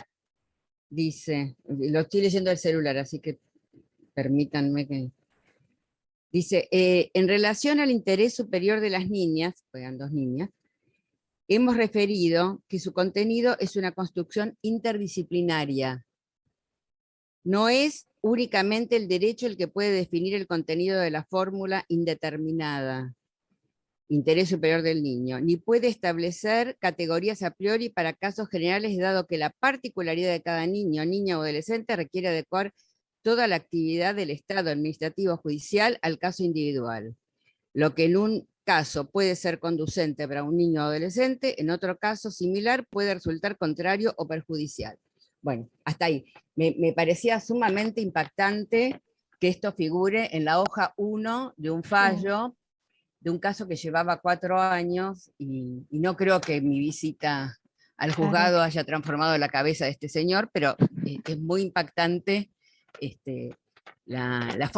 Dice, lo estoy leyendo del celular, así que permítanme que... Dice, en relación al interés superior de las niñas, eran 2 niñas, hemos referido que su contenido es una construcción interdisciplinaria. No es únicamente el derecho el que puede definir el contenido de la fórmula indeterminada, interés superior del niño, ni puede establecer categorías a priori para casos generales, dado que la particularidad de cada niño, niña o adolescente requiere adecuar toda la actividad del Estado administrativo judicial al caso individual. Lo que en un caso puede ser conducente para un niño o adolescente, en otro caso similar puede resultar contrario o perjudicial. Bueno, hasta ahí. Me parecía sumamente impactante que esto figure en la hoja 1 de un fallo, de un caso que llevaba 4 años, y no creo que mi visita al juzgado haya transformado la cabeza de este señor, pero es muy impactante la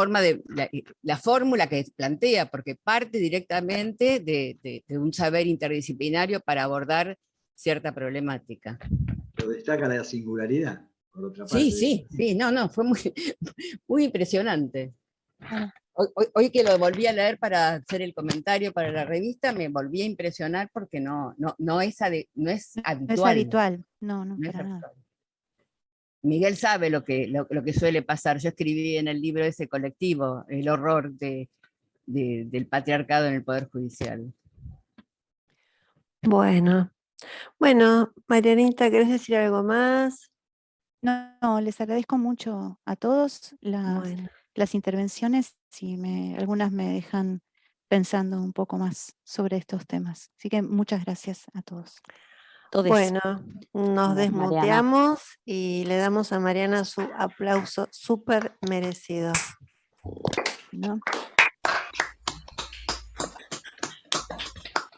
fórmula que plantea, porque parte directamente de un saber interdisciplinario para abordar cierta problemática. Pero destaca la singularidad, por otra parte. Sí, no, fue muy impresionante. Hoy que lo volví a leer para hacer el comentario para la revista, me volví a impresionar porque no es habitual. No es habitual, no para nada. Miguel sabe lo que suele pasar. Yo escribí en el libro ese colectivo, el horror del patriarcado en el Poder Judicial. Bueno, Marianita, ¿querés decir algo más? No, les agradezco mucho a todos las intervenciones, algunas me dejan pensando un poco más sobre estos temas. Así que muchas gracias a todos. Bueno, nos desmuteamos y le damos a Mariana su aplauso súper merecido. ¿No?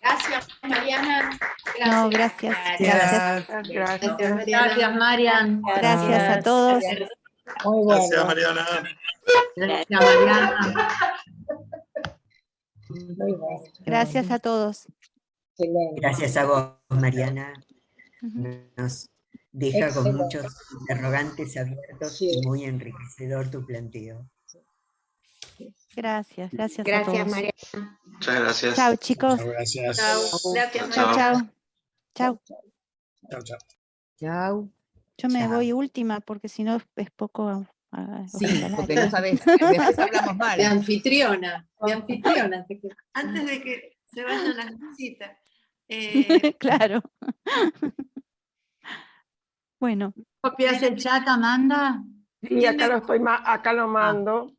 Gracias, Mariana. No, gracias. Gracias, Marian. Gracias a todos. Muy bueno. Gracias, Mariana. Gracias, Mariana. Muy bueno. Gracias a todos. Gracias a vos, Mariana. Nos deja con muchos interrogantes abiertos y muy enriquecedor tu planteo. Gracias a todos. Gracias, Mariana. Muchas gracias. Chao, chicos. Muchas gracias. Chao. Gracias, Chao, Mariana. chao. Chao. Yo me voy última porque si no es poco. Sí, porque no sabes, después hablamos mal. De anfitriona. Antes de que se vayan las visitas. Claro. Bueno. ¿Copias el chat, Amanda? Sí, acá lo mando.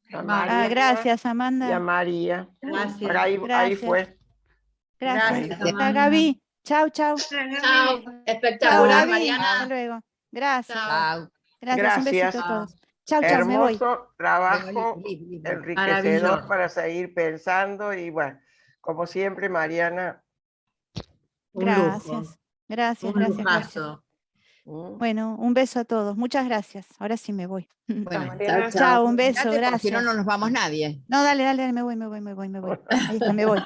Gracias, Amanda. Y a María. Gracias. Ahí fue. Gracias. Hasta Gaby. Chao. Chao. Espectacular, Chao, Mariana. Hasta luego. Gracias. Chao. Gracias. Un besito a todos. Chau, chau, me voy. Hermoso trabajo, enriquecedor Maravilloso. para seguir pensando y bueno, como siempre, Mariana. Un lujo. Gracias, gracias, Un gracias, gracias. lujazo. Bueno, un beso a todos. Muchas gracias. Ahora sí me voy. Bueno, Mariana. Chao, un beso, Fíjate, porque gracias. si no, no nos vamos nadie. No, dale, dale, me voy. Ahí está, me voy.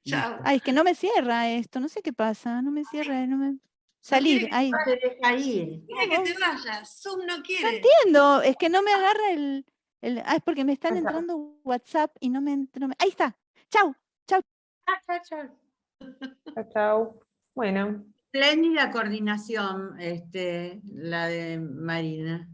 Chao. Ay, es que no me cierra esto, no sé qué pasa, no me cierra, no me... Salir, ahí. No te deja ir. Quiere que te vayas. Zoom no No quiere. entiendo, es que no me agarra es porque me están entrando WhatsApp y no me entra. Ahí está. Chau. Chao, chao, chao. Chao, chao. Bueno. Espléndida coordinación, la de Marina.